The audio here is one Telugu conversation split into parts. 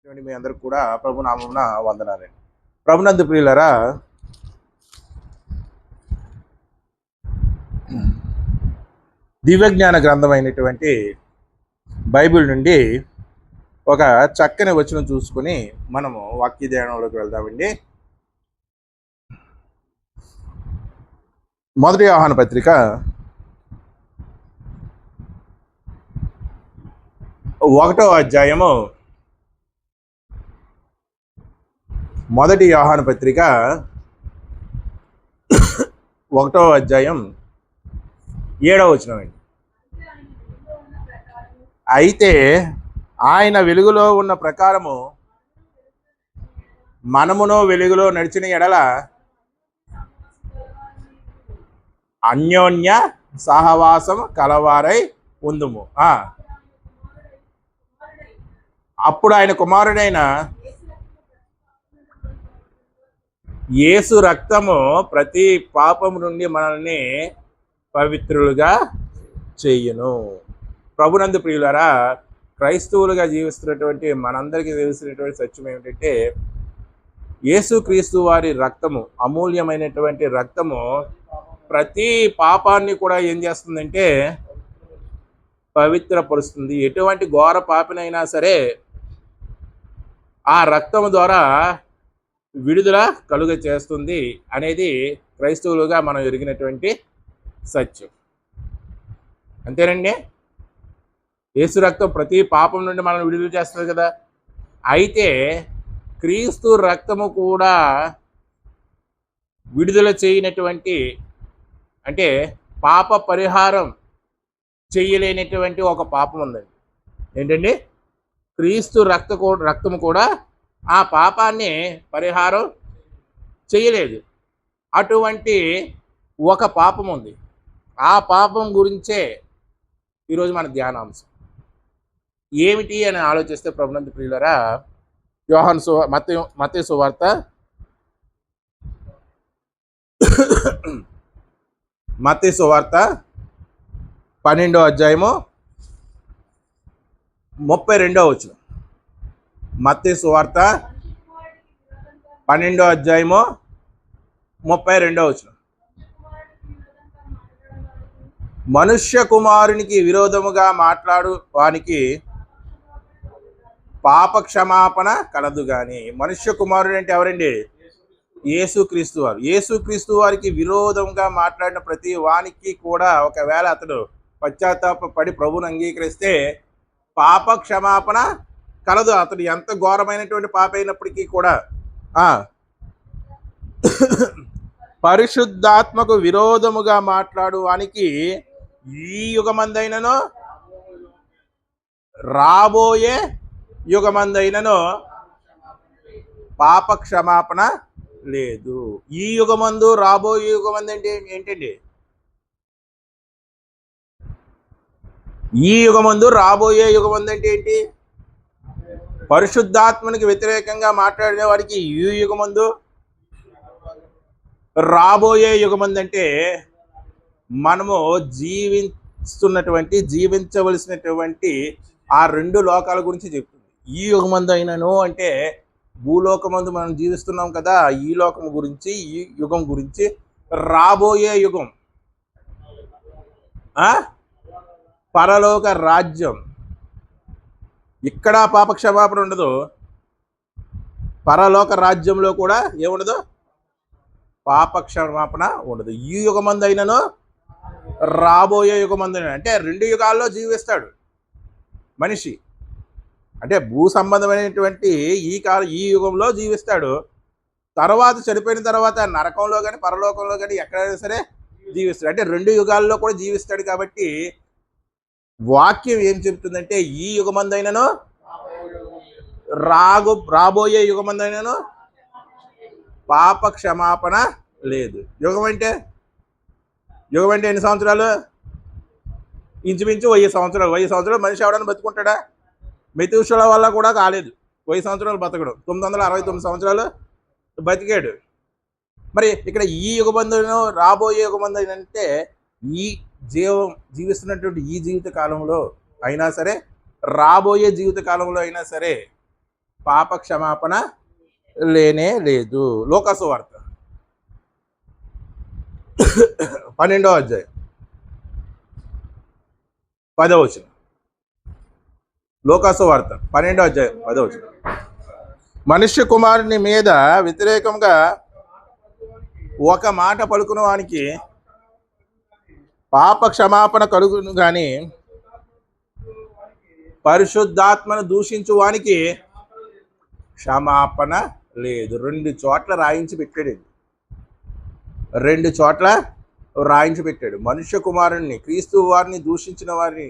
మీ అందరికి కూడా ప్రభు నామమున వందనాలండి. ప్రభునందు ప్రియులరా, దివ్యజ్ఞాన గ్రంథమైనటువంటి బైబిల్ నుండి ఒక చక్కని వచనం చూసుకుని మనము వాక్య ధ్యానంలోకి వెళ్దామండి. మొదటి యోహాను పత్రిక 1వ అధ్యాయము, మొదటి యోహాను పత్రిక 1వ అధ్యాయం 7వ వచనం అండి. అయితే ఆయన వెలుగులో ఉన్న ప్రకారము మనమును వెలుగులో నడిచిన ఎడల అన్యోన్య సహవాసం కలవారై ఉందుము. అప్పుడు ఆయన కుమారుడైన యేసు రక్తము ప్రతి పాపము నుండి మనల్ని పవిత్రులుగా చేయును. ప్రభునందు ప్రియులరా, క్రైస్తవులుగా జీవిస్తున్నటువంటి మనందరికీ తెలిసినటువంటి సత్యం ఏమిటంటే, యేసుక్రీస్తు వారి రక్తము, అమూల్యమైనటువంటి రక్తము ప్రతి పాపాన్ని కూడా ఏం చేస్తుందంటే పవిత్రపరుస్తుంది. ఎటువంటి ఘోర పాపినైనా సరే ఆ రక్తము ద్వారా విడుదల కలుగ చేస్తుంది అనేది క్రైస్తవులుగా మనం ఎరిగినటువంటి సత్యం. అంతేనండి. యేసు రక్తం ప్రతి పాపం నుండి మనం విడుదల చేస్తుంది కదా. అయితే క్రీస్తు రక్తము కూడా విడుదల చేయనటువంటి, అంటే పాప పరిహారం చేయలేనటువంటి ఒక పాపం ఉందండి. ఏంటండి? క్రీస్తు రక్తము కూడా ఆ పాపాన్ని పరిహారం చేయలేదు. అటువంటి ఒక పాపం ఉంది. ఆ పాపం గురించే ఈరోజు మన ధ్యానాంశం. ఏమిటి అని ఆలోచిస్తే, ప్రభునందు ప్రియులరా, మత్తయి సువార్త మత్తయి సువార్త 12వ అధ్యాయము 32వ వచనం. మత్తయి సువార్త 12వ అధ్యాయము 32వ వచనం. మనుష్య కుమారునికి విరోధముగా మాట్లాడు వానికి పాప క్షమాపణ కలదు గాని. మనుష్య కుమారుడు అంటే ఎవరండి? యేసుక్రీస్తు వారు. యేసుక్రీస్తు వారికి విరోధంగా మాట్లాడిన ప్రతి వానికి కూడా ఒకవేళ అతడు పశ్చాత్తాపడి ప్రభువును అంగీకరిస్తే పాప క్షమాపణ కలదు. అతడు ఎంత ఘోరమైనటువంటి పాప అయినప్పటికీ కూడా. పరిశుద్ధాత్మకు విరోధముగా మాట్లాడు వానికి ఈ యుగమందైనను రాబోయే యుగమందైనను పాప క్షమాపణ లేదు. ఈ యుగమందు రాబోయే యుగమందు అంటే ఏంటండి? ఈ యుగమందు రాబోయే యుగమందు అంటే ఏంటి? పరిశుద్ధాత్మనికి వ్యతిరేకంగా మాట్లాడే వారికి ఈ యుగమందు, రాబోయే యుగమందు అంటే మనము జీవించవలసినటువంటి ఆ రెండు లోకాల గురించి చెప్తుంది. ఈ యుగమందు అయినను అంటే భూలోకమందు మనం జీవిస్తున్నాం కదా, ఈ లోకం గురించి, ఈ యుగం గురించి. రాబోయే యుగం పరలోక రాజ్యం. ఇక్కడ పాప క్షమాపణ ఉండదు, పరలోక రాజ్యంలో కూడా ఏముండదు, పాప క్షమాపణ ఉండదు. ఈ యుగమందు అయినను రాబోయే యుగమందు, అంటే రెండు యుగాల్లో జీవిస్తాడు మనిషి. అంటే భూ సంబంధమైనటువంటి ఈ యుగంలో జీవిస్తాడు. తర్వాత చనిపోయిన తర్వాత నరకంలో కానీ పరలోకంలో కానీ ఎక్కడైనా సరే జీవిస్తాడు. అంటే రెండు యుగాల్లో కూడా జీవిస్తాడు. కాబట్టి వాక్యం ఏం చెప్తుందంటే, ఈ యుగమందైనను రాబోయే యుగమందైనను పాప క్షమాపణ లేదు. యుగం అంటే ఎన్ని సంవత్సరాలు? ఇంచుమించు 1000 సంవత్సరాలు. 1000 సంవత్సరాలు మనిషి ఎవడన్నా బతుకుంటాడా? మెతుషుల వల్ల కూడా కాలేదు 1000 సంవత్సరాలు బతకడం. 969 సంవత్సరాలు బతికాడు. మరి ఇక్కడ ఈ యుగబంధును రాబోయే యుగబంధు అంటే ఈ జీవిస్తున్నటువంటి ఈ జీవిత కాలంలో అయినా సరే, రాబోయే జీవిత కాలంలో అయినా సరే పాప క్షమాపణ లేనే లేదు. లూకాసు వార్త 12వ అధ్యాయం 10వ వచనం. లూకాసు వార్త 12వ అధ్యాయం 10వ వచనం. మనుష్య కుమారుని మీద వ్యతిరేకంగా ఒక మాట పలుకున్న వానికి పాప క్షమాపణ కలుగును గాని పరిశుద్ధాత్మను దూషించు వానికి క్షమాపణ లేదు. 2 చోట్ల రాయించి పెట్టాడు. 2 చోట్ల రాయించి పెట్టాడు. మనుష్య కుమారుణ్ణి, క్రీస్తు వారిని దూషించిన వారిని,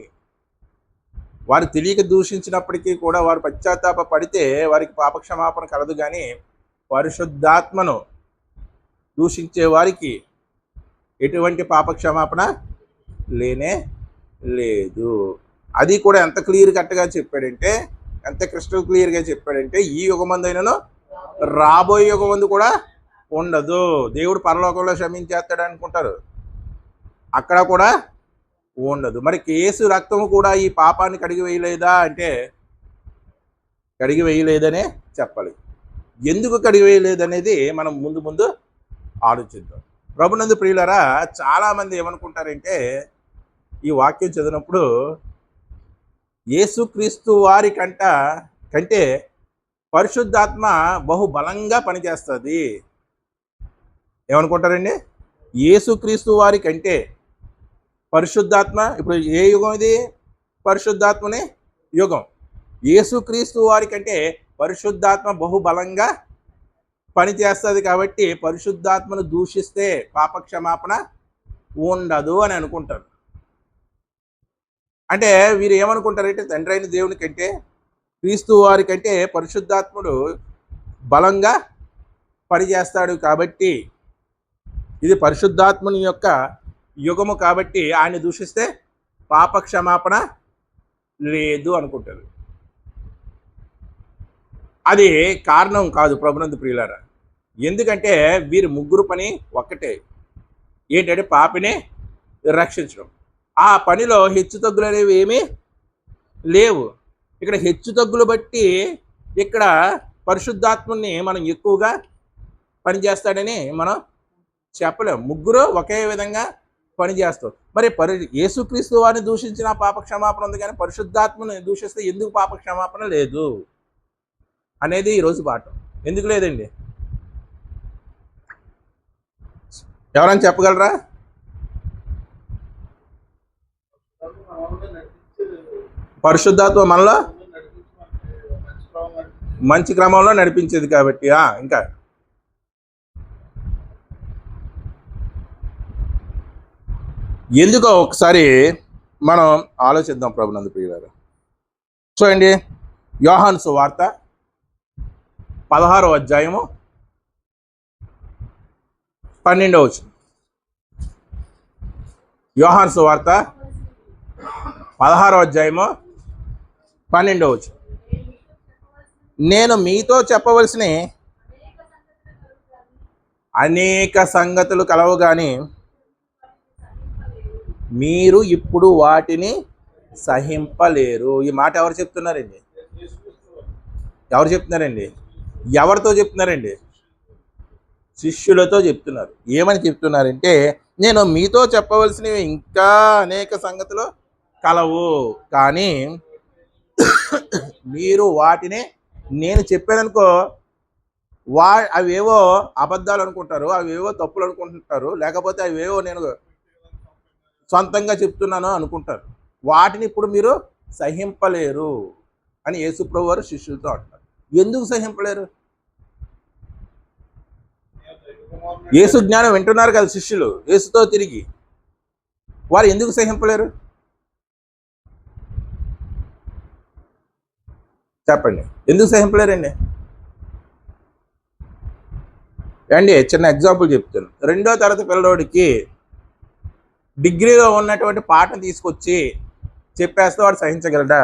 వారు తెలియక దూషించినప్పటికీ కూడా వారు పశ్చాత్తాప పడితే వారికి పాపక్షమాపణ కలదు, కానీ పరిశుద్ధాత్మను దూషించే వారికి ఎటువంటి పాపక్షమాపణ లేనే లేదు. అది కూడా ఎంత క్లియర్ కట్గా చెప్పాడంటే, ఎంత క్రిస్టల్ క్లియర్గా చెప్పాడంటే, ఈ యుగమందైనను రాబోయే యుగమందు కూడా ఉండదు. దేవుడు పరలోకంలో క్షమించేస్తాడు అనుకుంటారు, అక్కడ కూడా ఉండదు. మరి యేసు రక్తము కూడా ఈ పాపాన్ని కడిగి వేయలేదా అంటే కడిగి వేయలేదనే చెప్పాలి. ఎందుకు కడిగి వేయలేదనేది మనం ముందు ముందు ఆలోచిద్దాం. ప్రభునందు ప్రియులారా, చాలామంది ఏమనుకుంటారంటే ఈ వాక్యం చదివినప్పుడు యేసుక్రీస్తు వారి కంటే పరిశుద్ధాత్మ బహుబలంగా పనిచేస్తుంది ఏమనుకుంటారండి? యేసుక్రీస్తు వారి కంటే పరిశుద్ధాత్మ, ఇప్పుడు ఏ యుగం ఇది? పరిశుద్ధాత్మనే యుగం. యేసుక్రీస్తు వారి కంటే పరిశుద్ధాత్మ బహుబలంగా పనిచేస్తుంది కాబట్టి పరిశుద్ధాత్మను దూషిస్తే పాపక్షమాపణ ఉండదు అని అనుకుంటారు. అంటే వీరు ఏమనుకుంటారంటే తండ్రి అయిన దేవుని కంటే క్రీస్తు వారి కంటే పరిశుద్ధాత్ముడు బలంగా పనిచేస్తాడు కాబట్టి, ఇది పరిశుద్ధాత్ముని యొక్క యుగము కాబట్టి ఆయన దూషిస్తే పాపక్షమాపణ లేదు అనుకుంటారు. అది కారణం కాదు ప్రభునందు ప్రియులారా. ఎందుకంటే వీరి ముగ్గురు పని ఒక్కటే, ఏంటంటే పాపిని రక్షించడం. ఆ పనిలో హెచ్చుతగ్గులు అనేవి ఏమీ లేవు. ఇక్కడ హెచ్చుతగ్గులు బట్టి ఇక్కడ పరిశుద్ధాత్మని మనం ఎక్కువగా పనిచేస్తాడని మనం చెప్పలేము. ముగ్గురు ఒకే విధంగా పనిచేస్తాం. మరి యేసుక్రీస్తు వారిని దూషించిన పాపక్షమాపణ ఉంది, కానీ పరిశుద్ధాత్మని దూషిస్తే ఎందుకు పాపక్షమాపణ లేదు అనేది ఈరోజు పాఠం. ఎందుకు లేదండి? ఎవరైనా చెప్పగలరా? పరిశుద్ధాత్మ మనలో మంచి క్రమంలో నడిపించేది కాబట్టి. ఇంకా ఎందుకో ఒకసారి మనం ఆలోచిద్దాం ప్రభునందు ప్రియులారా. చూడండి, యోహాను సువార్త 16వ అధ్యాయము 12వ వచనం. యోహాను సువార్త 16వ అధ్యాయము 12వ వచనం. నేను మీతో చెప్పవలసిన అనేక సంగతులు కలవు కానీ మీరు ఇప్పుడు వాటిని సహింపలేరు. ఈ మాట ఎవరు చెప్తున్నారండి? ఎవరు చెప్తున్నారండి? ఎవరితో చెప్తున్నారండి? శిష్యులతో చెప్తున్నారు. ఏమని చెప్తున్నారంటే, నేను మీతో చెప్పవలసినవి ఇంకా అనేక సంగతులు కలవు, కానీ మీరు వాటిని, నేను చెప్పాననుకో అవేవో అబద్ధాలు అనుకుంటారు, అవేవో తప్పులు అనుకుంటుంటారు, లేకపోతే అవేవో నేను సొంతంగా చెప్తున్నాను అనుకుంటారు. వాటిని ఇప్పుడు మీరు సహింపలేరు అని యేసుప్రభు వారు శిష్యులతో అంటారు. ఎందుకు సహింపలేరు? యేసు జ్ఞానం వింటున్నారు కదా శిష్యులు, యేసుతో తిరిగి. వారు ఎందుకు సహింపలేరు చెప్పండి? ఎందుకు సహింపలేరండి? అండి చిన్న ఎగ్జాంపుల్ చెప్తాను. 2వ తరగతి పిల్లవాడికి డిగ్రీలో ఉన్నటువంటి పాఠం తీసుకొచ్చి చెప్పేస్తే వాడు సహించగలడా?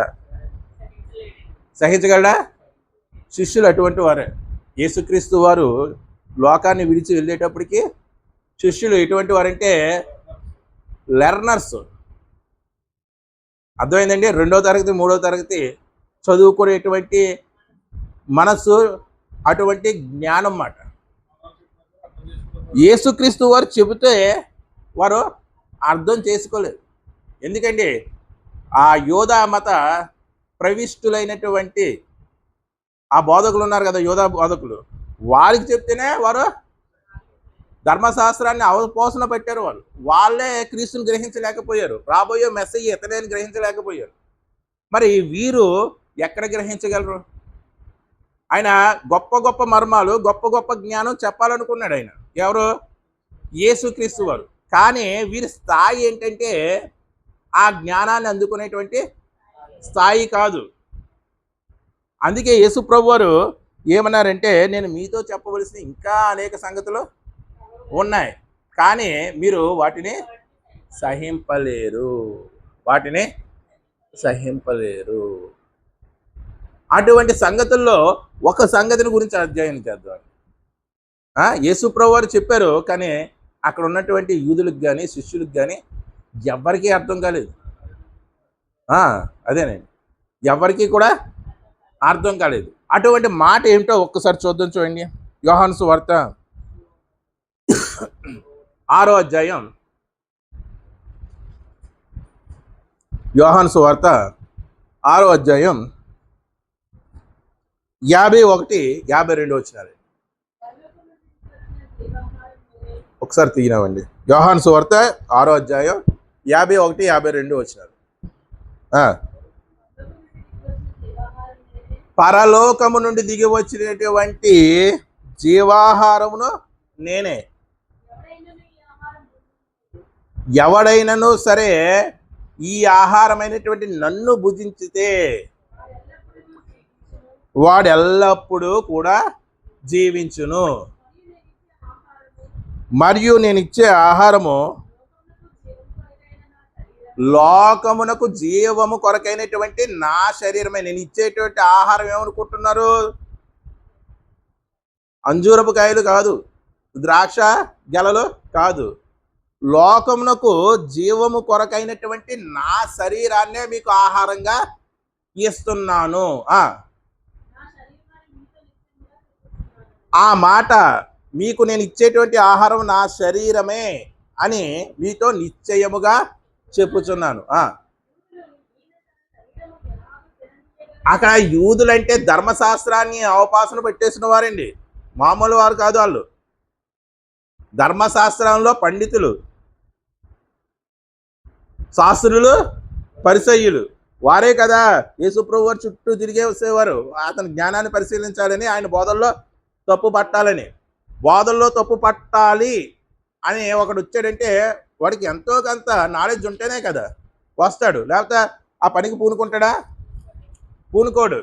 సహించగలడా? శిష్యులు అటువంటి వారే. యేసుక్రీస్తు వారు లోకాన్ని విడిచి వెళ్ళేటప్పటికి శిష్యులు ఎటువంటి వారంటే లెర్నర్స్. అర్థమైందండి? 2వ తరగతి 3వ తరగతి చదువుకునేటువంటి మనస్సు అటువంటి జ్ఞానం మాట. యేసుక్రీస్తు వారు చెబితే వారు అర్థం చేసుకోలేదు. ఎందుకంటే ఆ యోధా మత ప్రవిష్టులైనటువంటి ఆ బోధకులు ఉన్నారు కదా, యోధా బోధకులు, వారికి చెప్తేనే వారు ధర్మశాస్త్రాన్ని అవపోసన పెట్టారు. వాళ్ళే క్రీస్తుని గ్రహించలేకపోయారు. రాబోయే మెస్సయ్య ఇతనేని గ్రహించలేకపోయారు. మరి వీరు ఎక్కడ గ్రహించగలరు? ఆయన గొప్ప గొప్ప మర్మాలు, గొప్ప గొప్ప జ్ఞానం చెప్పాలనుకున్నాడు ఆయన. ఎవరు? యేసుక్రీస్తు వారు. కానీ వీరి స్థాయి ఏంటంటే ఆ జ్ఞానాన్ని అందుకునేటువంటి స్థాయి కాదు. అందుకే యేసు ప్రభు వారు ఏమన్నారంటే, నేను మీతో చెప్పవలసిన ఇంకా అనేక సంగతులు ఉన్నాయి, కానీ మీరు వాటిని సహింపలేరు, వాటిని సహింపలేరు. అటువంటి సంగతుల్లో ఒక సంగతిని గురించి అధ్యయనం చేద్దాం. యేసు ప్రభు వారు చెప్పారు, కానీ అక్కడ ఉన్నటువంటి యూదులకు కానీ శిష్యులకు కానీ ఎవరికీ అర్థం కాలేదు. అదేనండి, ఎవరికి కూడా అర్థం కాలేదు. అటువంటి మాట ఏమిటో ఒక్కసారి చూద్దాం. చూడండి, యోహాను సువార్త 6వ అధ్యాయం. యోహాను సువార్త 6వ అధ్యాయం 51, 52 వచ్చినారు. ఒకసారి తీయనామండి. యోహాను సువార్త 6వ అధ్యాయం 51, 52 వచ్చినారు. పరలోకము నుండి దిగి వచ్చినటువంటి జీవాహారమును నేనే. ఎవడైనను సరే ఈ ఆహారమైనటువంటి నన్ను భుజించితే వాడు ఎల్లప్పుడూ కూడా జీవించును. మరియు నేను ఇచ్చే ఆహారము లోకమునకు జీవము కొరకైనటువంటి నా శరీరమే. నేను ఇచ్చేటువంటి ఆహారం ఏమనుకుంటున్నారు? అంజూరపు కాయలు కాదు, ద్రాక్ష గెలలు కాదు. లోకమునకు జీవము కొరకైనటువంటి నా శరీరాన్నే మీకు ఆహారంగా ఇస్తున్నాను. ఆ మాట, మీకు నేను ఇచ్చేటువంటి ఆహారం నా శరీరమే అని మీతో నిశ్చయముగా చెప్పుచున్నాను. అక్కడ యూదులంటే ధర్మశాస్త్రాన్ని అవపాసన పెట్టేసిన వారండి, మామూలు వారు కాదు. వాళ్ళు ధర్మశాస్త్రంలో పండితులు, శాస్త్రులు, పరిసయ్యులు. వారే కదా యేసుప్రభు వారు చుట్టూ తిరిగే వచ్చేవారు. అతని జ్ఞానాన్ని పరిశీలించాలని, ఆయన బోధల్లో తప్పు పట్టాలని. బోధల్లో తప్పు పట్టాలి అని ఒకడు వచ్చాడంటే వాడికి ఎంతో కొంత నాలెడ్జ్ ఉంటేనే కదా వస్తాడు, లేకపోతే ఆ పనికి పూనుకుంటాడా? పూనుకోడు.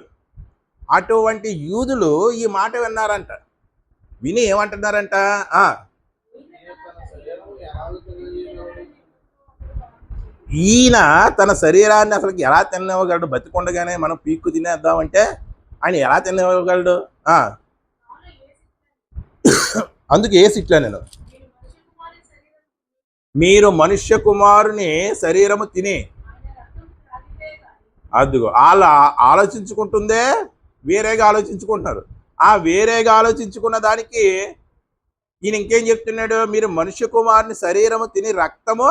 అటువంటి యూదులు ఈ మాట విన్నారంట. విని ఏమంటున్నారంట? ఈయన తన శరీరాన్ని అసలు ఎలా తినగలడు? బతికొండగానే మనం పీక్కు తినేద్దామంటే ఆయన ఎలా తినగలడు? అందుకే ఏసి ఇట్లా, నేను మీరు మనుష్య కుమారుని శరీరము తిని, అదిగో వాళ్ళ ఆలోచించుకుంటుందే వేరేగా ఆలోచించుకుంటున్నారు. ఆ వేరేగా ఆలోచించుకున్న దానికి ఈయన ఇంకేం చెప్తున్నాడు? మీరు మనుష్య కుమారుని శరీరము తిని రక్తము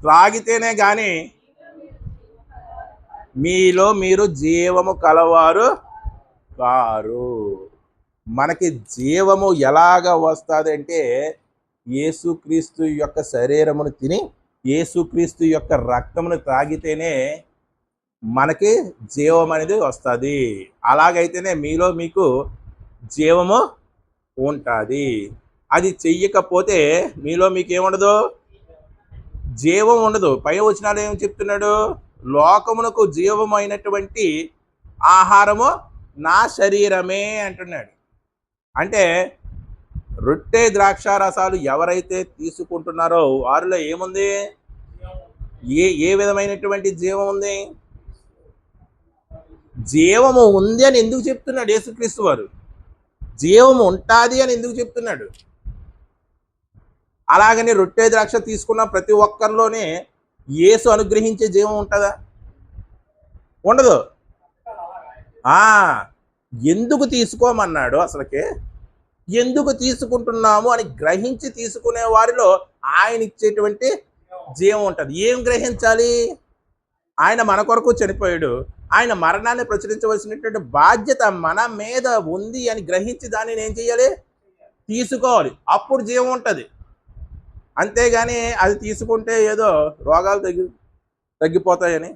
త్రాగితేనే కానీ మీలో మీరు జీవము కలవారు కారు. మనకి జీవము ఎలాగ వస్తుంది అంటే యేసుక్రీస్తు యొక్క శరీరమును తిని యేసుక్రీస్తు యొక్క రక్తమును త్రాగితేనే మనకి జీవం అనేది వస్తుంది. అలాగైతేనే మీలో మీకు జీవము ఉంటుంది. అది చెయ్యకపోతే మీలో మీకు ఏముండదు? జీవం ఉండదు. పై వచనాలు ఏం చెప్తున్నాడు? లోకమునకు జీవమైనటువంటి ఆహారము నా శరీరమే అంటున్నాడు. అంటే రొట్టె ద్రాక్షారసాలు ఎవరైతే తీసుకుంటున్నారో వారిలో ఏముంది? ఏ విధమైనటువంటి జీవం ఉంది? జీవము ఉంది అని ఎందుకు చెప్తున్నాడు యేసుక్రీస్తు వారు? జీవము ఉంటుంది అని ఎందుకు చెప్తున్నాడు? అలాగని రొట్టె ద్రాక్ష తీసుకున్న ప్రతి ఒక్కరిలోనే యేసు అనుగ్రహించే జీవం ఉంటుందా? ఉండదు. ఎందుకు తీసుకోమన్నాడు అసలుకి, ఎందుకు తీసుకుంటున్నాము అని గ్రహించి తీసుకునే వారిలో ఆయన ఇచ్చేటువంటి జీవం ఉంటుంది. ఏం గ్రహించాలి? ఆయన మన కొరకు చనిపోయాడు, ఆయన మరణాన్ని ప్రచురించవలసినటువంటి బాధ్యత మన మీద ఉంది అని గ్రహించి దానిని ఏం చేయాలి? తీసుకోవాలి. అప్పుడు జీవం ఉంటుంది. అంతేగాని అది తీసుకుంటే ఏదో రోగాలు తగ్గిపోతాయని,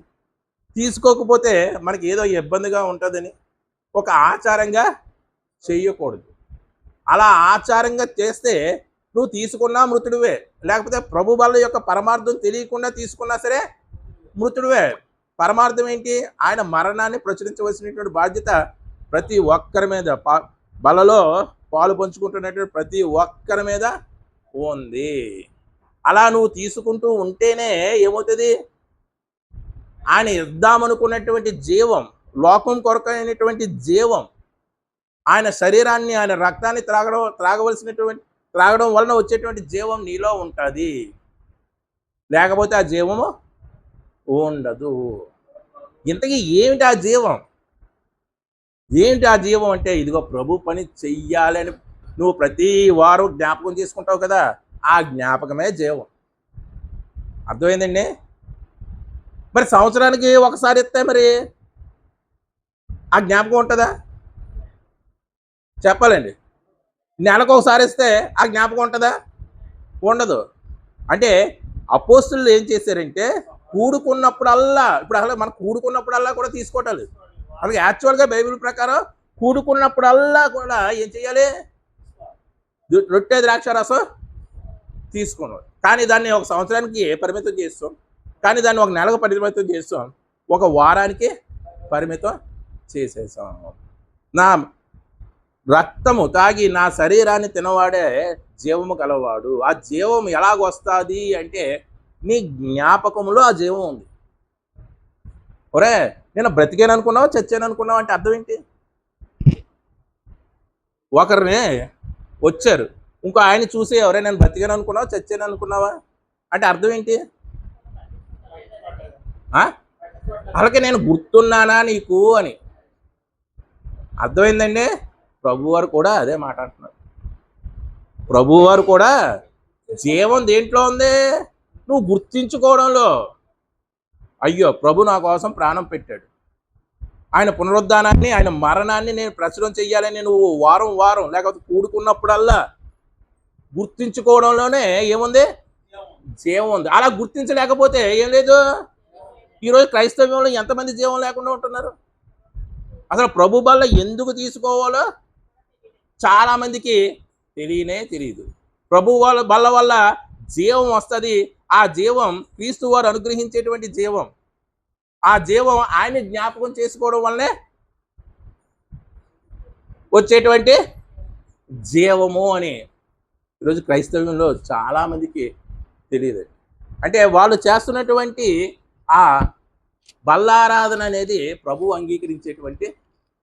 తీసుకోకపోతే మనకి ఏదో ఇబ్బందిగా ఉంటుందని ఒక ఆచారంగా చెయ్యకూడదు. అలా ఆచారంగా చేస్తే నువ్వు తీసుకున్నా మృతుడివే, లేకపోతే ప్రభు బల్ల యొక్క పరమార్థం తెలియకుండా తీసుకున్నా సరే మృతుడివే. పరమార్థం ఏంటి? ఆయన మరణాన్ని ప్రచురించవలసినటువంటి బాధ్యత ప్రతి ఒక్కరి మీద, బలలో పాలు పంచుకుంటున్నటువంటి ప్రతి ఒక్కరి మీద ఉంది. అలా నువ్వు తీసుకుంటూ ఉంటేనే ఏమవుతుంది? ఆయన ఇద్దామనుకున్నటువంటి జీవం, లోకం కొరకైనటువంటి జీవం, ఆయన శరీరాన్ని, ఆయన రక్తాన్ని త్రాగడం వలన వచ్చేటువంటి జీవం నీలో ఉంటుంది. లేకపోతే ఆ జీవము ఉండదు. ఇంతకీ ఏమిటి ఆ జీవం? ఏంటి ఆ జీవం అంటే, ఇదిగో ప్రభు పని చెయ్యాలని నువ్వు ప్రతి వారం జ్ఞాపకం చేసుకుంటావు కదా, ఆ జ్ఞాపకమే జీవం. అర్థమైందండి? మరి సంవత్సరానికి ఒకసారి ఇస్తే మరి ఆ జ్ఞాపకం ఉంటుందా? చెప్పాలండి. నెలకు ఒకసారి ఇస్తే ఆ జ్ఞాపకం ఉంటుందా? ఉండదు. అంటే అపోస్తులు ఏం చేశారంటే, కూడుకున్నప్పుడల్లా, ఇప్పుడు అసలు మనం కూడుకున్నప్పుడల్లా కూడా తీసుకోవటాలి. అలాగే యాక్చువల్గా బైబిల్ ప్రకారం కూడుకున్నప్పుడల్లా కూడా ఏం చేయాలి? రొట్టె ద్రాక్ష రసం తీసుకున్నాడు. కానీ దాన్ని ఒక సంవత్సరానికి పరిమితం చేస్తాం, కానీ దాన్ని ఒక నెలకు పరిమితం చేస్తాం, ఒక వారానికి పరిమితం చేసేసాం. నా రక్తము తాగి నా శరీరాన్ని తినవాడే జీవము కలవాడు. ఆ జీవం ఎలాగొస్తుంది అంటే, నీ జ్ఞాపకంలో ఆ జీవం ఉంది. ఒరే, నేను బ్రతికాను అనుకున్నావా, చచ్చాను అనుకున్నావా అంటే అర్థం ఏంటి? ఒకరిని వచ్చారు, ఇంకో ఆయన చూసి, ఎవరే నేను బ్రతికాను అనుకున్నావా, చచ్చాను అనుకున్నావా అంటే అర్థం ఏంటి? అలాగే నేను గుర్తున్నానా నీకు అని అర్థమైందండి. ప్రభువారు కూడా అదే మాట అంటున్నారు. ప్రభువారు కూడా జీవం దేంట్లో ఉంది? నువ్వు గుర్తించుకోవడంలో. అయ్యో, ప్రభు నా కోసం ప్రాణం పెట్టాడు, ఆయన పునరుద్ధానాన్ని, ఆయన మరణాన్ని నేను ప్రచురం చెయ్యాలని నువ్వు వారం వారం లేకపోతే కూడుకున్నప్పుడల్లా గుర్తించుకోవడంలోనే ఏముంది? జీవం ఉంది. అలా గుర్తించలేకపోతే ఏం లేదు. ఈరోజు క్రైస్తవ్యంలో ఎంతమంది జీవం లేకుండా ఉంటున్నారు? అసలు ప్రభు బల్ల ఎందుకు తీసుకోవాలో చాలా మందికి తెలియదు. ప్రభు బల్ల వల్ల జీవం వస్తుంది. ఆ జీవం క్రీస్తు వారు అనుగ్రహించేటువంటి జీవం. ఆ జీవం ఆయన జ్ఞాపకం చేసుకోవడం వల్లనే వచ్చేటువంటి జీవము అని ఈరోజు క్రైస్తవ్యంలో చాలా మందికి తెలియదు. అంటే వాళ్ళు చేస్తున్నటువంటి ఆ బల్లారాధన అనేది ప్రభు అంగీకరించేటువంటి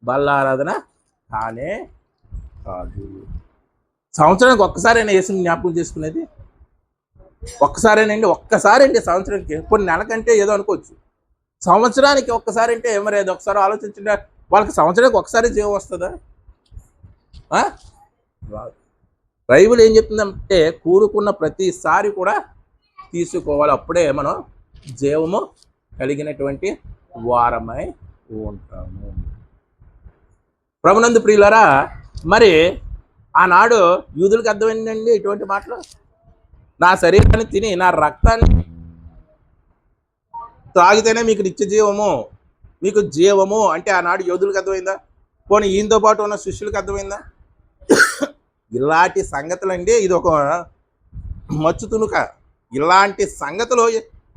బల్లారాధన కానే కాదు. సంవత్సరానికి ఒక్కసారైనా యేసుని జ్ఞాపకం చేసుకునేది ఒక్కసారేనండి. ఒక్కసారండి సంవత్సరానికి. కొన్ని నెలకంటే ఏదో అనుకోవచ్చు, సంవత్సరానికి ఒక్కసారి అంటే మరి అది ఒకసారి ఆలోచించండి. వాళ్ళకి సంవత్సరానికి ఒకసారి జీవం వస్తుందా? బైబిల్ ఏం చెప్తుందంటే, కూడుకున్న ప్రతిసారి కూడా తీసుకోవాలి, అప్పుడే మనం జీవము కలిగినటువంటి వారమై ఉంటాము. ప్రభునందు ప్రియులారా, మరి ఆనాడు యూదులకు అర్థమైందండి ఇటువంటి మాటలు. నా శరీరాన్ని తిని నా రక్తాన్ని తాగితేనే మీకు నిత్య జీవము, మీకు జీవము అంటే ఆనాడు యోధులకు అర్థమైందా? పోనీ ఈయనతో పాటు ఉన్న శిష్యులకు అర్థమైందా? ఇలాంటి సంగతులండి, ఇది ఒక మచ్చు తునుక. ఇలాంటి సంగతులు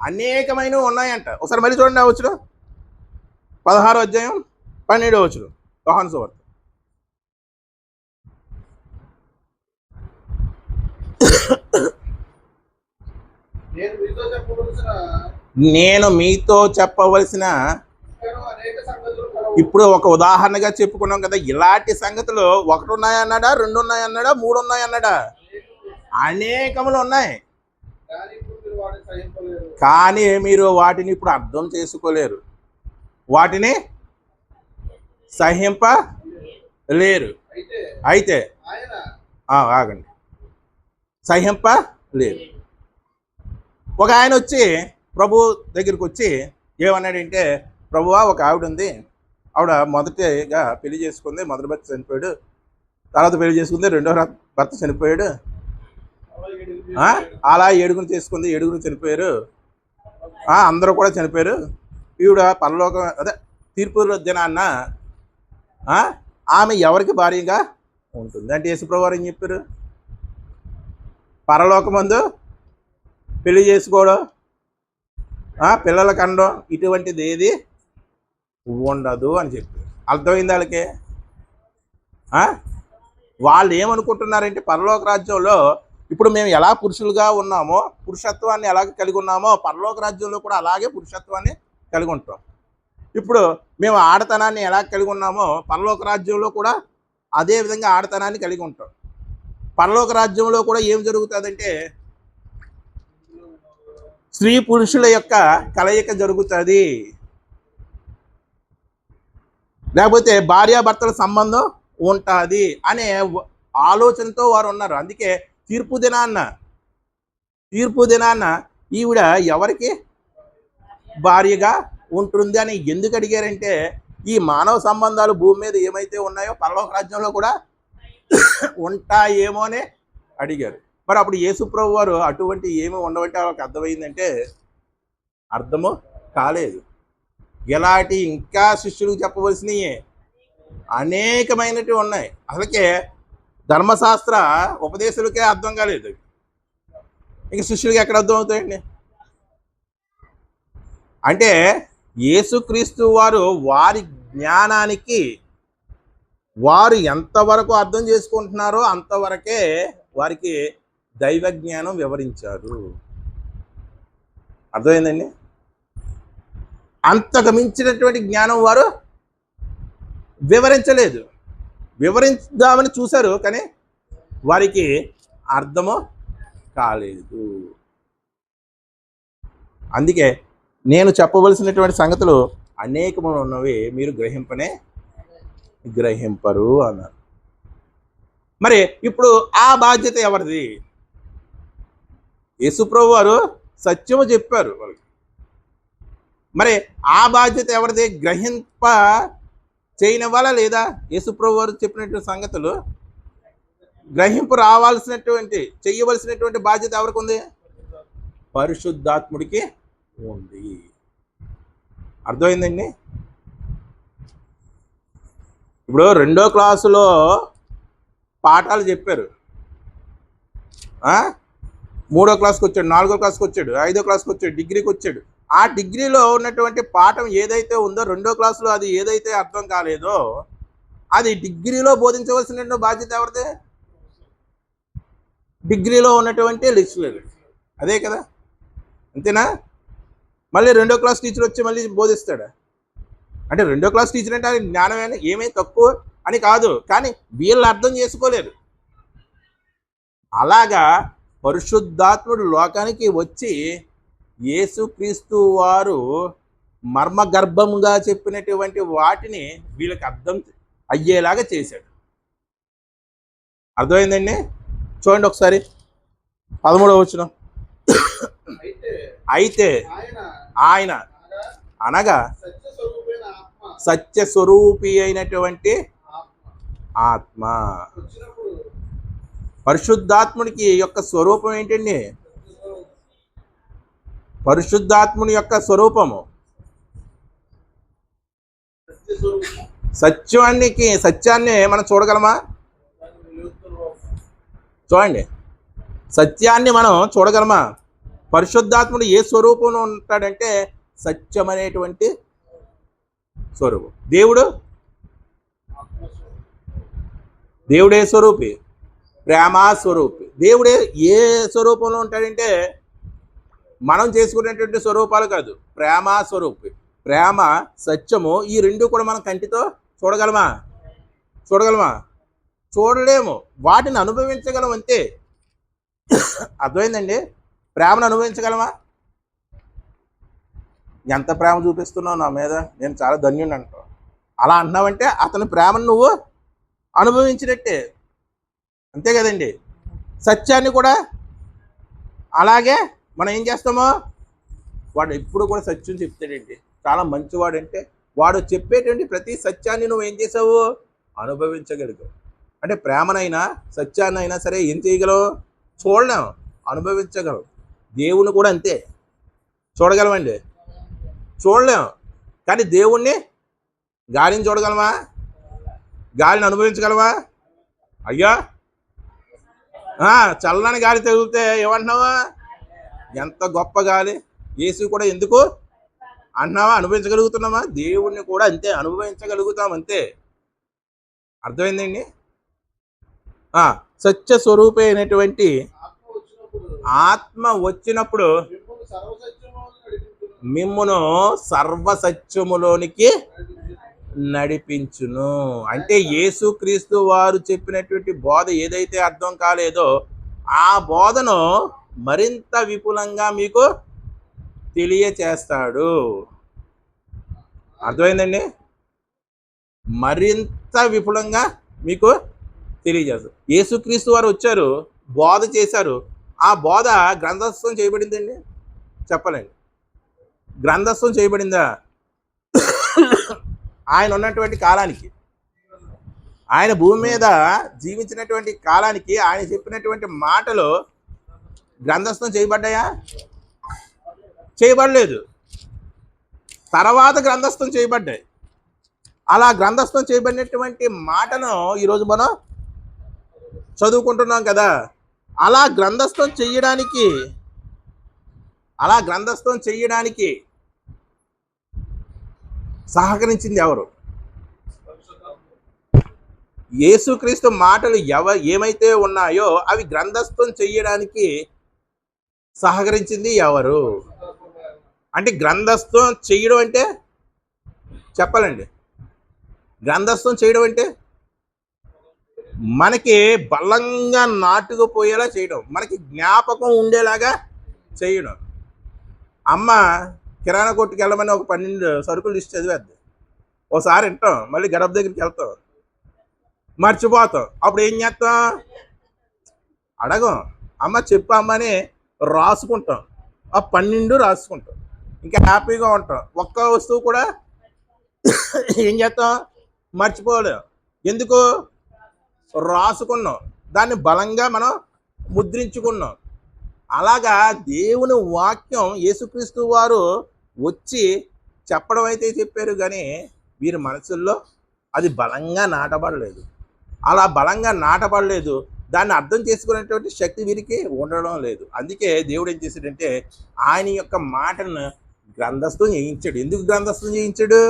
అనేకమైనవి ఉన్నాయంట. ఒకసారి మళ్ళీ చూడండి, వచ్చుడు 16వ అధ్యాయం 12వ వచనం యోహాను సువార్త. నేను మీతో చెప్పవలసిన, ఇప్పుడు ఒక ఉదాహరణగా చెప్పుకున్నాం కదా, ఇలాంటి సంగతులు ఒకటి ఉన్నాయన్నాడా, రెండు ఉన్నాయన్నాడా, మూడు ఉన్నాయన్నాడా? అనేకములు ఉన్నాయి. కానీ మీరు వాటిని ఇప్పుడు అర్థం చేసుకోలేరు, వాటిని సహింప లేరు. అయితే ఆగండి, సహింప లేరు. ఒక ఆయన వచ్చి ప్రభు దగ్గరికి వచ్చి ఏమన్నాడంటే, ప్రభువా, ఒక ఆవిడ ఉంది, ఆవిడ మొదటిగా పెళ్లి చేసుకుంది, మొదటి భర్త చనిపోయాడు, తర్వాత పెళ్లి చేసుకుంది, రెండో భర్త చనిపోయాడు, అలా 7 చేసుకుంది, 7 చనిపోయారు, అందరూ కూడా చనిపోయారు. ఈవిడ పరలోకం అదే తీర్పు దినాన్న ఆమె ఎవరికి భార్యగా ఉంటుంది అంటే యేసుప్రభు వారు ఏం చెప్పారు? పరలోకమందు పెళ్లి చేసుకోవడం, పిల్లల కండం, ఇటువంటిది ఏది ఉండదు అని చెప్పారు. అర్థమైంది వాళ్ళకి? వాళ్ళు ఏమనుకుంటున్నారంటే పరలోక రాజ్యంలో ఇప్పుడు మేము ఎలా పురుషులుగా ఉన్నామో, పురుషత్వాన్ని ఎలాగ కలిగి ఉన్నామో, పరలోక రాజ్యంలో కూడా అలాగే పురుషత్వాన్ని కలిగి ఉంటాం. ఇప్పుడు మేము ఆడతనాన్ని ఎలా కలిగి ఉన్నామో, పరలోక రాజ్యంలో కూడా అదే విధంగా ఆడతనాన్ని కలిగి ఉంటాం. పరలోక రాజ్యంలో కూడా ఏం జరుగుతుందంటే స్త్రీ పురుషుల యొక్క కలయిక జరుగుతుంది, లేకపోతే భార్యాభర్తల సంబంధం ఉంటుంది అనే ఆలోచనతో వారు ఉన్నారు. అందుకే తీర్పు దినాన్న ఈవిడ ఎవరికి భార్యగా ఉంటుంది అని ఎందుకు అడిగారంటే, ఈ మానవ సంబంధాలు భూమి మీద ఏమైతే ఉన్నాయో పరలోక రాజ్యంలో కూడా ఉంటాయేమో అని అడిగారు. మరి అప్పుడు యేసుప్రభు వారు అటువంటి ఏమి ఉండవంటే వాళ్ళకి అర్థమైందంటే అర్థము కాలేదు. ఇలాంటి ఇంకా శిష్యులకు చెప్పవలసినవి అనేకమైనవి ఉన్నాయి. అసలుకే ధర్మశాస్త్ర ఉపదేశాలకే అర్థం కాలేదు, ఇంక శిష్యులకి ఎక్కడ అర్థం అవుతాయండి? అంటే యేసుక్రీస్తు వారు వారి జ్ఞానానికి వారు ఎంతవరకు అర్థం చేసుకుంటున్నారో అంతవరకే వారికి దైవ జ్ఞానం వివరించారు. అర్థమైందండి? అంతకు మించినటువంటి జ్ఞానం వారు వివరించలేదు. వివరించామని చూశారు, కానీ వారికి అర్థము కాలేదు. అందుకే నేను చెప్పవలసినటువంటి సంగతులు అనేకములు ఉన్నవి, మీరు గ్రహింపరు అన్నారు. మరి ఇప్పుడు ఆ బాధ్యత ఎవరిది? యేసుప్రభు వారు సత్యము చెప్పారు వాళ్ళకి. మరి ఆ బాధ్యత ఎవరిది? గ్రహింప చేయనివ్వాలా లేదా? యేసుప్రభు వారు చెప్పినటువంటి సంగతులు గ్రహింపు రావాల్సినటువంటి, చెయ్యవలసినటువంటి బాధ్యత ఎవరికి ఉంది? పరిశుద్ధాత్ముడికి ఉంది. అర్థమైందండి? ఇప్పుడు 2వ క్లాసులో పాఠాలు చెప్పారు, 3వ క్లాస్కి వచ్చాడు, 4వ క్లాస్కి వచ్చాడు, 5వ క్లాస్కి వచ్చాడు, డిగ్రీకి వచ్చాడు. ఆ డిగ్రీలో ఉన్నటువంటి పాఠం ఏదైతే ఉందో 2వ క్లాసులో అది ఏదైతే అర్థం కాలేదో అది డిగ్రీలో బోధించవలసిన బాధ్యత ఎవరిదే? డిగ్రీలో ఉన్నటువంటి లెక్చరర్. అదే కదా, అంతేనా? మళ్ళీ 2వ క్లాస్ టీచర్ వచ్చి మళ్ళీ బోధిస్తాడా? అంటే 2వ క్లాస్ టీచర్ అంటే జ్ఞానమే ఏమీ తక్కువ అని కాదు, కానీ వీళ్ళు అర్థం చేసుకోలేరు. అలాగా పరిశుద్ధాత్ముడు లోకానికి వచ్చి యేసుక్రీస్తు వారు మర్మగర్భంగా చెప్పినటువంటి వాటిని వీళ్ళకి అర్థం అయ్యేలాగా చేశాడు. అర్థమైందండి? చూడండి ఒకసారి 13వ వచనం. అయితే ఆయన అనగా సత్య స్వరూపి అయినటువంటి ఆత్మ. పరిశుద్ధాత్మునికి యొక్క స్వరూపం ఏంటండి? పరిశుద్ధాత్ముని యొక్క స్వరూపము సత్యాన్ని మనం చూడగలమా? చూడండి, సత్యాన్ని మనం చూడగలమా? పరిశుద్ధాత్ముడు ఏ స్వరూపంలో ఉంటాడంటే సత్యం అనేటువంటి స్వరూపం. దేవుడే స్వరూపి, ప్రేమ స్వరూపి. దేవుడే ఏ స్వరూపంలో ఉంటాడంటే మనం చేసుకునేటువంటి స్వరూపాలు కాదు, ప్రేమ స్వరూపి. ప్రేమ, సత్యము, ఈ రెండు కూడా మనం కంటితో చూడగలమా? చూడలేము. వాటిని అనుభవించగలం అంతే. అర్థమైందండి? ప్రేమను అనుభవించగలమా? ఎంత ప్రేమ చూపిస్తున్నావు నా మీద, నేను చాలా ధన్యుని అంటావు. అలా అంటున్నావంటే అతని ప్రేమను నువ్వు అనుభవించినట్టే, అంతే కదండి. సత్యాన్ని కూడా అలాగే మనం ఏం చేస్తామో, వాడు ఎప్పుడు కూడా సత్యం చెప్తాడండి. చాలా మంచివాడంటే వాడు చెప్పేటువంటి ప్రతి సత్యాన్ని నువ్వు ఏం చేసావు, అనుభవించగలిగావు. అంటే ప్రేమనైనా సత్యాన్నైనా సరే ఏం చేయగలవు, చూడలేం, అనుభవించగలం. దేవుని కూడా అంతే, చూడగలమండి, చూడలేం. కానీ దేవుణ్ణి, గాలిని చూడగలమా, గాలిని అనుభవించగలమా? అయ్యా చల్లని గాలి తగిలితే ఏమంటున్నావా, ఎంత గొప్ప గాలి, యేసు కూడా ఎందుకు అంటున్నావా, అనుభవించగలుగుతున్నామా? దేవుణ్ణి కూడా అంతే అనుభవించగలుగుతాం, అంతే. అర్థమైందండి. సత్య స్వరూపి అయినటువంటి ఆత్మ వచ్చినప్పుడు మిమ్మును సర్వసత్యములోనికి నడిపించును. అంటే యేసుక్రీస్తు వారు చెప్పినటువంటి బోధ ఏదైతే అర్థం కాలేదో ఆ బోధను మరింత విపులంగా మీకు తెలియచేస్తాడు. అర్థమైందండి. మరింత విపులంగా మీకు తెలియజేస్తాడు. యేసుక్రీస్తు వారు వచ్చారు, బోధ చేశారు. ఆ బోధ గ్రంథస్థం చేయబడిందండి, చెప్పలేండి. గ్రంథస్థం చేయబడిందా? ఆయన ఉన్నటువంటి కాలానికి, ఆయన భూమి మీద జీవించినటువంటి కాలానికి ఆయన చెప్పినటువంటి మాటలు గ్రంథస్థం చేయబడ్డాయా? చేయబడలేదు. తర్వాత గ్రంథస్థం చేయబడ్డాయి. అలా గ్రంథస్థం చేయబడినటువంటి మాటను ఈరోజు మనం చదువుకుంటున్నాం కదా. అలా గ్రంథస్థం చేయడానికి సహకరించింది ఎవరు? యేసుక్రీస్తు మాటలు ఏమైతే ఉన్నాయో అవి గ్రంథస్థం చేయడానికి సహకరించింది ఎవరు? అంటే గ్రంథస్థం చేయడం అంటే చెప్పాలండి. గ్రంథస్థం చేయడం అంటే మనకి బలంగా నాటుకుపోయేలా చేయడం, మనకి జ్ఞాపకం ఉండేలాగా చేయడం. అమ్మ కిరాణా కొట్టుకు వెళ్ళమని ఒక 12 సరుకులు లిస్ట్ చదివేద్ది. ఒకసారి వింటాం, మళ్ళీ గడప దగ్గరికి వెళ్తాం, మర్చిపోతాం. అప్పుడు ఏం చేస్తాం, అడగం, అమ్మ చెప్పు అమ్మని రాసుకుంటాం. ఆ 12 రాసుకుంటాం, ఇంకా హ్యాపీగా ఉంటాం. ఒక్క వస్తువు కూడా ఏం చేస్తాం, మర్చిపోలేం. ఎందుకు? రాసుకున్నాం, దాన్ని బలంగా మనం ముద్రించుకున్నాం. అలాగా దేవుని వాక్యం యేసుక్రీస్తు వారు వచ్చి చెప్పడం అయితే చెప్పారు, కానీ వీరి మనసుల్లో అది బలంగా నాటబడలేదు. అలా బలంగా నాటబడలేదు, దాన్ని అర్థం చేసుకునేటువంటి శక్తి వీరికి ఉండడం లేదు. అందుకే దేవుడు ఏం చేశాడంటే ఆయన యొక్క మాటను గ్రంథస్థం చేయించాడు. ఎందుకు గ్రంథస్థం చేయించాడు?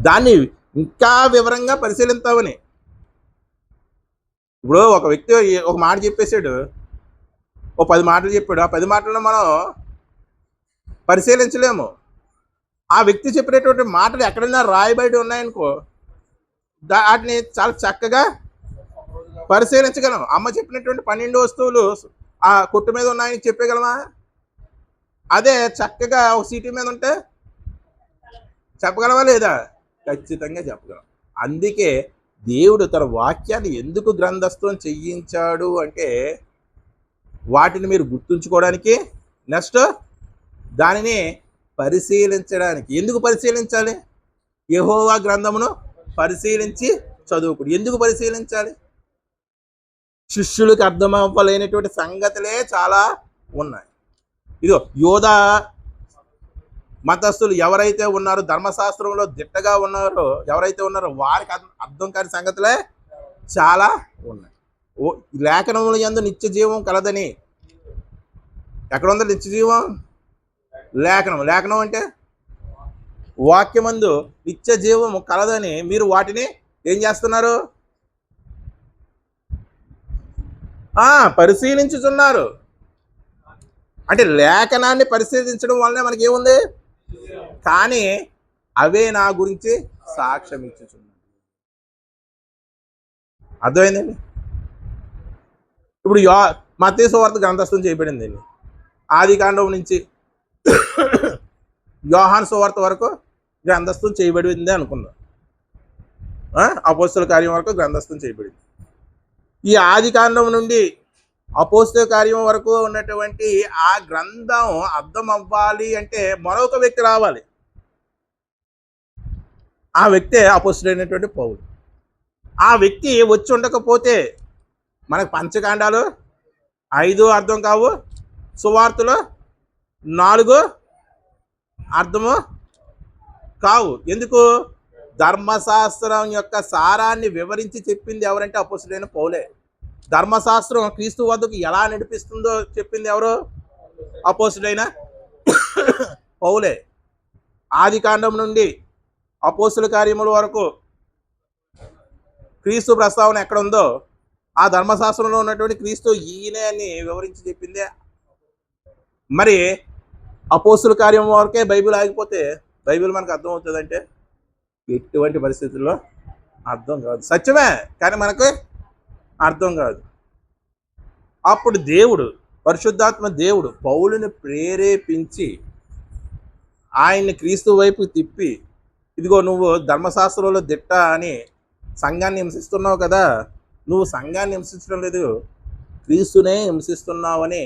దాన్ని ఇంకా వివరంగా పరిశీలిస్తామని. ఇప్పుడు ఒక వ్యక్తి ఒక మాట చెప్పేశాడు, ఓ 10 మాటలు చెప్పాడు. ఆ 10 మాటలను మనం పరిశీలించలేము. ఆ వ్యక్తి చెప్పినటువంటి మాటలు ఎక్కడైనా రాయబడి ఉన్నాయనుకో, వాటిని చాలా చక్కగా పరిశీలించగలం. అమ్మ చెప్పినటువంటి 12 వస్తువులు ఆ కొట్టు మీద ఉన్నాయని చెప్పగలమా? అదే చక్కగా ఒక సీటీ మీద ఉంటే చెప్పగలవా లేదా? ఖచ్చితంగా చెప్పగలం. అందుకే దేవుడు తన వాక్యాన్ని ఎందుకు గ్రంథస్థం చెయ్యించాడు అంటే వాటిని మీరు గుర్తుంచుకోవడానికి, నెక్స్ట్ దానిని పరిశీలించడానికి. ఎందుకు పరిశీలించాలి? యెహోవా గ్రంథమును పరిశీలించి చదువుకుడు. ఎందుకు పరిశీలించాలి? శిష్యులకు అర్థం అవ్వలేనటువంటి సంగతులే చాలా ఉన్నాయి. ఇదో యోధా మతస్థులు ఎవరైతే ఉన్నారో, ధర్మశాస్త్రంలో దిట్టగా ఉన్నారో ఎవరైతే ఉన్నారో వారికి అర్థం కాని సంగతులే చాలా ఉన్నాయి. లేఖనముల యందు నిత్య జీవం కలదని. ఎక్కడ ఉందో నిత్య జీవం? లేఖనం అంటే వాక్యమందు నిత్య జీవము కలదని మీరు వాటిని ఏం చేస్తున్నారు? పరిశీలించుతున్నారు. అంటే లేఖనాన్ని పరిశీలించడం వల్లనే మనకి ఏముంది? కానీ అవే నా గురించి సాక్ష్యం ఇచ్చుచున్నాయి. అర్థమైందండి. ఇప్పుడు మత్తయి సువార్త గ్రంథస్థం చేయబడిందండి. ఆదికాండం నుంచి యోహాను సువార్త వరకు గ్రంథస్థం చేయబడింది అనుకుందాం. అపోస్తల కార్యం వరకు గ్రంథస్థం చేయబడింది. ఈ ఆది కాండం నుండి అపోస్తల కార్యం వరకు ఉన్నటువంటి ఆ గ్రంథం అర్థం అవ్వాలి అంటే మరొక వ్యక్తి రావాలి. ఆ వ్యక్తే అపోస్తలుడైనటువంటి పౌలు. ఆ వ్యక్తి వచ్చి ఉండకపోతే మనకు పంచకాండాలు 5 అర్థం కావు, సువార్తలు 4 అర్థము కావు. ఎందుకు? ధర్మశాస్త్రం యొక్క సారాన్ని వివరించి చెప్పింది ఎవరంటే అపోస్తలుడైన పౌలే. ధర్మశాస్త్రం క్రీస్తు వద్దకు ఎలా నడిపిస్తుందో చెప్పింది ఎవరు? అపోస్తలుడైన పౌలే. ఆది కాండం నుండి అపోస్తల కార్యముల వరకు క్రీస్తు ప్రస్తావన ఎక్కడ ఉందో ఆ ధర్మశాస్త్రంలో ఉన్నటువంటి క్రీస్తు ఈయనే అని వివరించి చెప్పిందే. మరి అపోస్తల కార్యం వరకే బైబిల్ ఆగిపోతే బైబిల్ మనకు అర్థం అవుతుందంటే ఎటువంటి పరిస్థితుల్లో అర్థం కాదు. సత్యమే కానీ మనకు అర్థం కాదు. అప్పుడు దేవుడు, పరిశుద్ధాత్మ దేవుడు పౌలుని ప్రేరేపించి ఆయన్ని క్రీస్తు వైపు తిప్పి, ఇదిగో నువ్వు ధర్మశాస్త్రంలో దిట్ట అని సంఘాన్ని హింసిస్తున్నావు కదా, నువ్వు సంఘాన్ని హింసించడం లేదు, క్రీస్తునే హింసిస్తున్నావని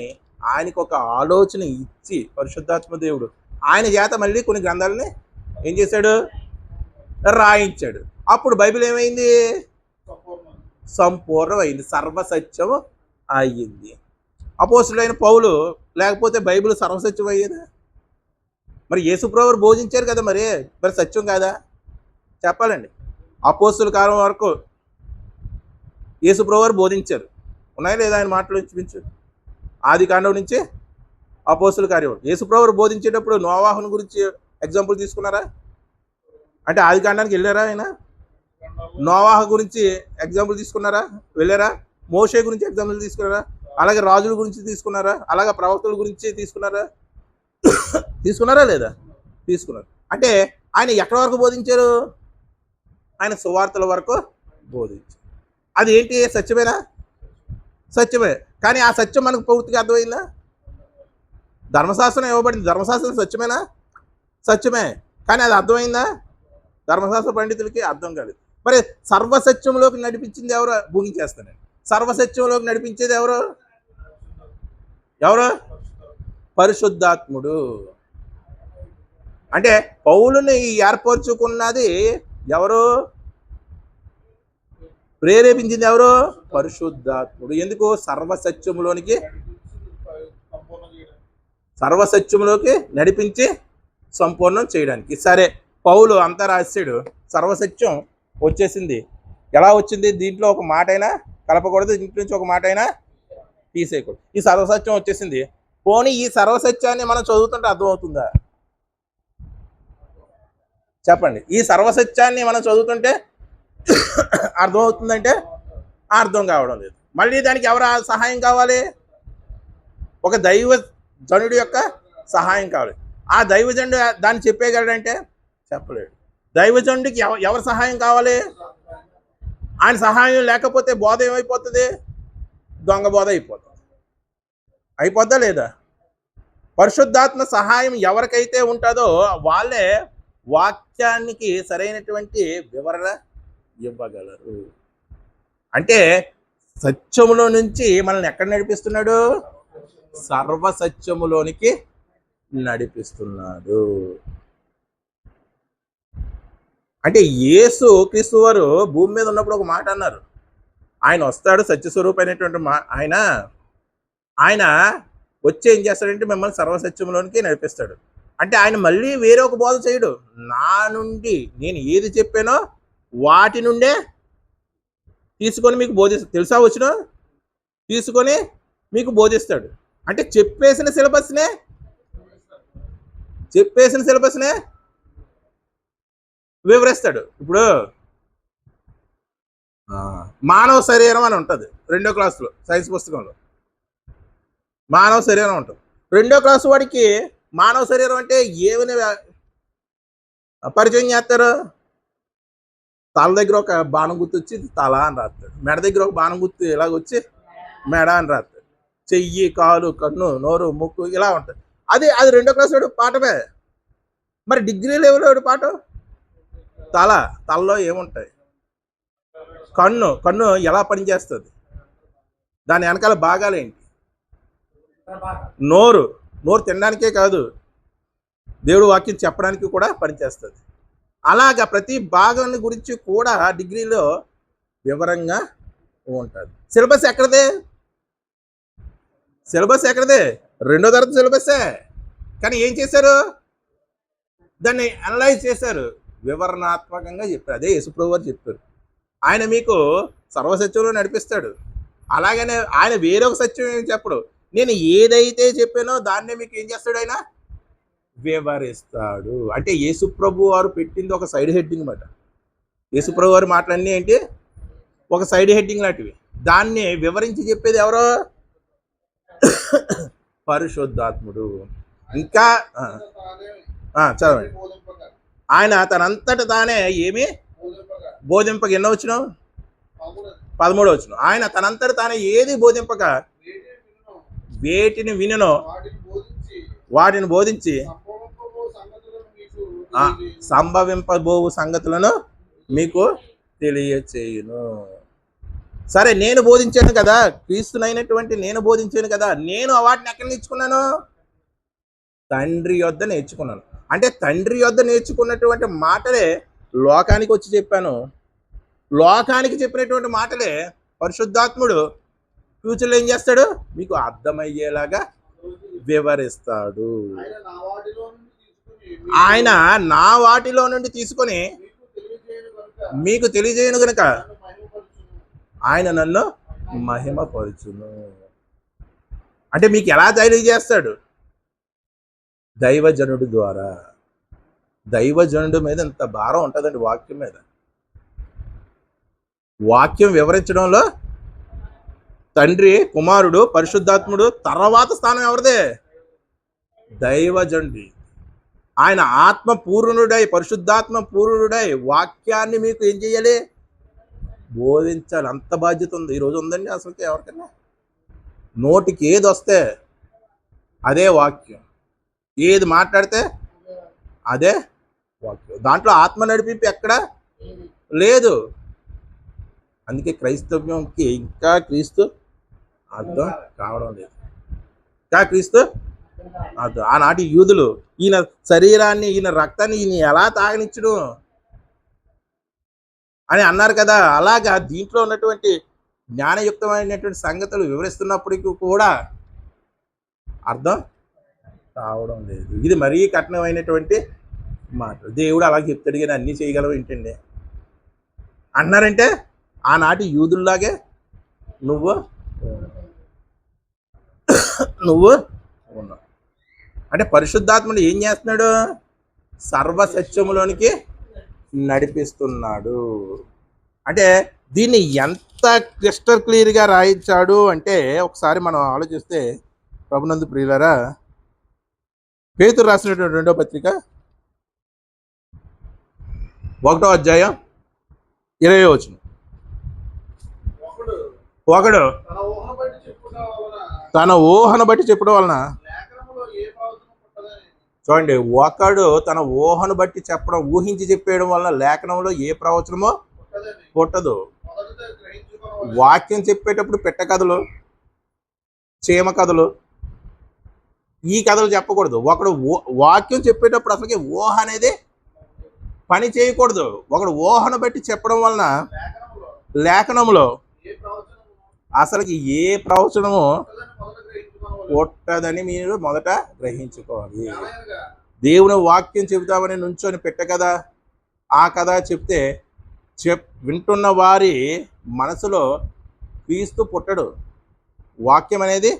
ఆయనకు ఒక ఆలోచన ఇచ్చి పరిశుద్ధాత్మ దేవుడు ఆయన చేత మళ్ళీ కొన్ని గ్రంథాలని ఏం చేశాడు? రాయించాడు. అప్పుడు బైబిల్ ఏమైంది? సంపూర్ణమైంది, సర్వసత్యం అయ్యింది. అపోస్తలుడైన పౌలు లేకపోతే బైబిల్ సర్వసత్యం అయ్యేదా? మరి యేసుప్రభువు బోధించారు కదా, మరి సత్యం కాదా? చెప్పాలండి. అపోస్తల కాలం వరకు యేసుప్రభువు బోధించారు. ఉన్నాయా లేదా ఆయన మాటలు చూపించు. ఆది కాండం నుంచి అపోస్తల కార్యం. యేసుప్రభువు బోధించేటప్పుడు నోవాహుని గురించి ఎగ్జాంపుల్ తీసుకున్నారా? అంటే ఆది కాండానికి వెళ్ళారా ఆయన? నోవాహు గురించి ఎగ్జాంపుల్ తీసుకున్నారా? వెళ్ళారా? మోషే గురించి ఎగ్జాంపుల్ తీసుకున్నారా? అలాగే రాజుల గురించి తీసుకున్నారా? అలాగే ప్రవక్తల గురించి తీసుకున్నారా? తీసుకున్నారా లేదా? తీసుకున్నారు. అంటే ఆయన ఎక్కడి వరకు బోధించారు? ఆయన సువార్తల వరకు బోధించారు. అది ఏంటి? సత్యమేనా? సత్యమే. కానీ ఆ సత్యం మనకు పూర్తిగా అర్థమైందా? ధర్మశాస్త్రం ఇవ్వబడింది, ధర్మశాస్త్రం సత్యమేనా? సత్యమే. కానీ అది అర్థమైందా? ధర్మశాస్త్ర పండితులకి అర్థం కాలేదు. మరి సర్వసత్యంలోకి నడిపించింది ఎవరు? భూమించేస్తానండి. సర్వసత్యంలోకి నడిపించేది ఎవరు? ఎవరు? పరిశుద్ధాత్ముడు. అంటే పౌలుని ఏర్పరచుకున్నది ఎవరు? ప్రేరేపించింది ఎవరు? పరిశుద్ధాత్ముడు. ఎందుకు? సర్వసత్యంలోకి నడిపించి సంపూర్ణం చేయడానికి. సరే, పౌలు అంతా రాశాడు, సర్వసత్యం వచ్చేసింది. ఎలా వచ్చింది? దీంట్లో ఒక మాట అయినా కలపకూడదు, దీంట్లో నుంచి ఒక మాట అయినా తీసేయకూడదు. ఈ సర్వసత్యం వచ్చేసింది. పోనీ ఈ సర్వసత్యాన్ని మనం చదువుతుంటే అర్థమవుతుందా? చెప్పండి. ఈ సర్వసత్యాన్ని మనం చదువుతుంటే అర్థమవుతుందంటే అర్థం కావడం లేదు. మళ్ళీ దానికి ఎవరు సహాయం కావాలి? ఒక దైవజనుడి యొక్క సహాయం కావాలి. ఆ దైవజనుడు దాన్ని చెప్పేయగలడంటే చెప్పలేడు. దైవజనుడికి ఎవరు సహాయం కావాలి? ఆయన సహాయం లేకపోతే బోధ ఏమైపోతుంది? దొంగ బోధ అయిపోద్దా లేదా? పరిశుద్ధాత్మ సహాయం ఎవరికైతే ఉంటుందో వాళ్ళే వాక్యానికి సరైనటువంటి వివరణ ఇవ్వగలరు. అంటే సత్యములో నుంచి మనల్ని ఎక్కడ నడిపిస్తున్నాడు? సర్వసత్యములోనికి నడిపిస్తున్నాడు. అంటే యేసు క్రీస్తు వారు భూమి మీద ఉన్నప్పుడు ఒక మాట అన్నారు. ఆయన వస్తాడు, సత్యస్వరూప అయినటువంటి ఆయన వచ్చి ఏం చేస్తాడంటే మిమ్మల్ని సర్వసత్యంలోనికి నడిపిస్తాడు. అంటే ఆయన మళ్ళీ వేరే ఒక బోధ చేయడు. నా నుండి నేను ఏది చెప్పానో వాటి నుండే తీసుకొని మీకు బోధిస్తాడు. తెలుసా? వచ్చిన తీసుకొని మీకు బోధిస్తాడు. అంటే చెప్పేసిన సిలబస్నే వివరిస్తాడు. ఇప్పుడు మానవ శరీరం అని ఉంటుంది 2వ క్లాసులో సైన్స్ పుస్తకంలో. మానవ శరీరం ఉంటుంది. 2వ క్లాసు వాడికి మానవ శరీరం అంటే ఏమని పరిచయం చేస్తారు? తల దగ్గర ఒక బాణం గుర్తు వచ్చి తల అని రాస్తాడు. మెడ దగ్గర ఒక బాణం గుర్తు ఇలాగొచ్చి మెడ అని రాస్తాడు. చెయ్యి, కాలు, కన్ను, నోరు, ముక్కు ఇలా ఉంటుంది. అది 2వ క్లాసు వాడు పాఠమే. మరి డిగ్రీ లెవెల్ వాడు పాఠం తలలో ఏముంటాయి? కన్ను కన్ను ఎలా పనిచేస్తుంది, దాని వెనకాల భాగాలేంటి? నోరు నోరు తినడానికే కాదు, దేవుడు వాక్యం చెప్పడానికి కూడా పనిచేస్తుంది. అలాగా ప్రతి భాగాన్ని గురించి కూడా డిగ్రీలో వివరంగా ఉంటుంది. సిలబస్ ఎక్కడదే? సిలబస్ ఎక్కడదే? 2వ తరగతి సిలబస్సే. కానీ ఏం చేశారు? దాన్ని అనలైజ్ చేశారు, వివరణాత్మకంగా చెప్పారు. అదే యేసుప్రభు వారు చెప్పారు. ఆయన మీకు సర్వసత్యంలో నడిపిస్తాడు. అలాగనే ఆయన వేరొక సత్యం ఏం చెప్పడు. నేను ఏదైతే చెప్పానో దాన్నే మీకు ఏం చేస్తాడు? ఆయన వివరిస్తాడు. అంటే యేసుప్రభు వారు పెట్టింది ఒక సైడ్ హెడ్డింగ్ అన్నమాట. యేసుప్రభు వారి మాటలన్నీ ఏంటి? ఒక సైడ్ హెడ్డింగ్ లాంటివి. దాన్ని వివరించి చెప్పేది ఎవరో? పరిశుద్ధాత్ముడు. ఇంకా చదవండి. ఆయన తనంతట తానే ఏమి బోధింపక, ఎన్నో వచ్చిన 13 వచ్చిన, ఆయన తనంతట తానే ఏది బోధింపక వేటిని విననో వాటిని బోధించి సంభవింపబోవు సంగతులను మీకు తెలియచేయును. సరే, నేను బోధించాను కదా, క్రీస్తునైనటువంటి నేను బోధించాను కదా, నేను వాటిని ఎక్కడ నేర్చుకున్నాను? తండ్రి యొద్ద నేర్చుకున్నాను. అంటే తండ్రి యొద్ద నేర్చుకున్నటువంటి మాటలే లోకానికి వచ్చి చెప్పాను. లోకానికి చెప్పినటువంటి మాటలే పరిశుద్ధాత్ముడు ఫ్యూచర్లో ఏం చేస్తాడు? మీకు అర్థమయ్యేలాగా వివరిస్తాడు. ఆయన నా వాటిలో నుండి తీసుకొని మీకు తెలియజేయను గనుక ఆయన నన్ను మహిమపరచును. అంటే మీకు ఎలా తెలియజేస్తాడు? దైవజనుడు ద్వారా. దైవజనుడి మీద ఎంత భారం ఉంటుందండి వాక్యం మీద. వాక్యం వివరించడంలో తండ్రి, కుమారుడు, పరిశుద్ధాత్ముడు, తర్వాత స్థానం ఎవరిదే? దైవజనుడి. ఆయన ఆత్మ పూర్ణుడై, పరిశుద్ధాత్మ పూర్ణుడై వాక్యాన్ని మీకు ఏం చేయాలి? బోధించాలి. అంత బాధ్యత ఉంది. ఈరోజు ఉందండి అసలుకి ఎవరికైనా? నోటికి ఏది వస్తే అదే వాక్యం, ఏది మాట్లాడితే అదే వాక్యం. దాంట్లో ఆత్మ నడిపింపు ఎక్కడ లేదు. అందుకే క్రైస్తవ్యంకి ఇంకా క్రీస్తు అర్థం కావడం లేదు. ఇంకా క్రీస్తు అర్థం. ఆనాటి యూదులు ఈయన శరీరాన్ని, ఈయన రక్తాన్ని ఈయన ఎలా తాగనిచ్చుడు అని అన్నారు కదా. అలాగా దీంట్లో ఉన్నటువంటి జ్ఞానయుక్తమైనటువంటి సంగతులు వివరిస్తున్నప్పటికీ కూడా అర్థం కావడం లేదు. ఇది మరీ కఠినమైనటువంటి మాట. దేవుడు అలా చెప్తాడు కానీ అన్నీ చేయగలవు ఏంటండి అన్నారంటే, ఆనాటి యూదుల్లాగే నువ్వు ఉన్నావు. అంటే పరిశుద్ధాత్ముడు ఏం చేస్తున్నాడు? సర్వసత్యములోనికి నడిపిస్తున్నాడు. అంటే దీన్ని ఎంత క్రిస్టల్ క్లియర్గా రాయించాడు అంటే, ఒకసారి మనం ఆలోచిస్తే, ప్రభునందు ప్రియులారా, పేతురు రాసినటువంటి 2వ పత్రిక 1వ అధ్యాయం 20వ వచనం. ఒకడు తన ఊహను బట్టి చెప్పడం వలన, చూడండి, ఒకడు తన ఊహను బట్టి చెప్పడం, ఊహించి చెప్పేయడం వలన లేఖనంలో ఏ ప్రవచనమో పుట్టదు. వాక్యం చెప్పేటప్పుడు పెట్ట కథలు, చీమ కథలు, ఈ కథలు చెప్పకూడదు. ఒకడు వాక్యం చెప్పేటప్పుడు అసలుకి ఊహ అనేది పని చేయకూడదు. ఒకడు ఊహను బట్టి చెప్పడం వలన లేఖనంలో అసలుకి ఏ ప్రవచనము పుట్టదని మీరు మొదట గ్రహించుకోవాలి. దేవుని వాక్యం చెబుతామని నుంచొని పెట్ట కదా, ఆ కథ చెప్తే వింటున్న వారి మనసులో క్రీస్తు పుట్టడు, వాక్యం అనేది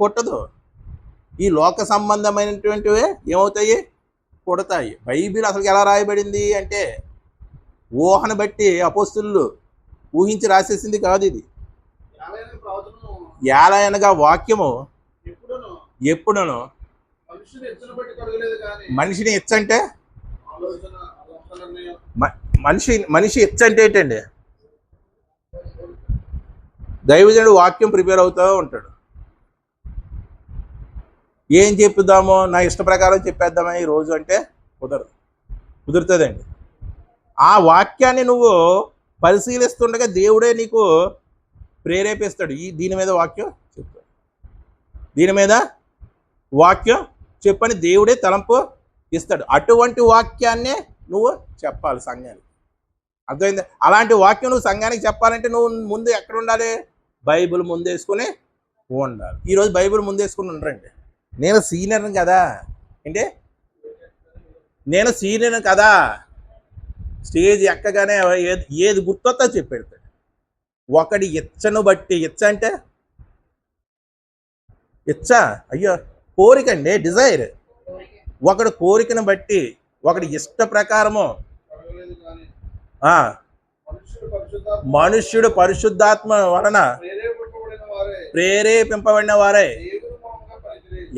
పుట్టదు. ఈ లోక సంబంధమైనటువంటివి ఏమవుతాయి? పుడతాయి. బైబిల్ అసలు ఎలా రాయబడింది అంటే, ఊహను బట్టి అపోస్తులు ఊహించి రాసేసింది కాదు. ఇది ఏలయనగా వాక్యము ఎప్పుడును మనిషిని ఎచ్చంటే, మనిషి ఎచ్చంటే ఏంటండి? దైవజనుడు వాక్యం ప్రిపేర్ అవుతూ ఉంటాడు. ఏం చెప్పుదామో, నా ఇష్ట ప్రకారం చెప్పేద్దామా ఈరోజు అంటే కుదురుతుందండి. ఆ వాక్యాన్ని నువ్వు పరిశీలిస్తుండగా దేవుడే నీకు ప్రేరేపిస్తాడు. దీని మీద వాక్యం చెప్తాడు, దీని మీద వాక్యం చెప్పని దేవుడే తలంపు ఇస్తాడు. అటువంటి వాక్యాన్నే నువ్వు చెప్పాలి సంఘానికి. అర్థమైంది? అలాంటి వాక్యం నువ్వు సంఘానికి చెప్పాలంటే నువ్వు ముందు ఎక్కడ ఉండాలి? బైబిల్ ముందేసుకుని ఉండాలి. ఈరోజు బైబిల్ ముందేసుకుని ఉండరండి. నేను సీనియర్ని కదా, అంటే నేను సీనియర్ని కదా, స్టేజ్ ఎక్కగానే ఏది గుర్తొస్తా చెప్పెడతాడు. ఒకడి ఇచ్చను బట్టి, ఇచ్చ అంటే ఇచ్చ అయ్యో కోరికండి, డిజైర్. ఒకడు కోరికను బట్టి, ఒకడి ఇష్ట ప్రకారము మనుష్యుడు పరిశుద్ధాత్మ వలన ప్రేరేపింపబడిన వారే.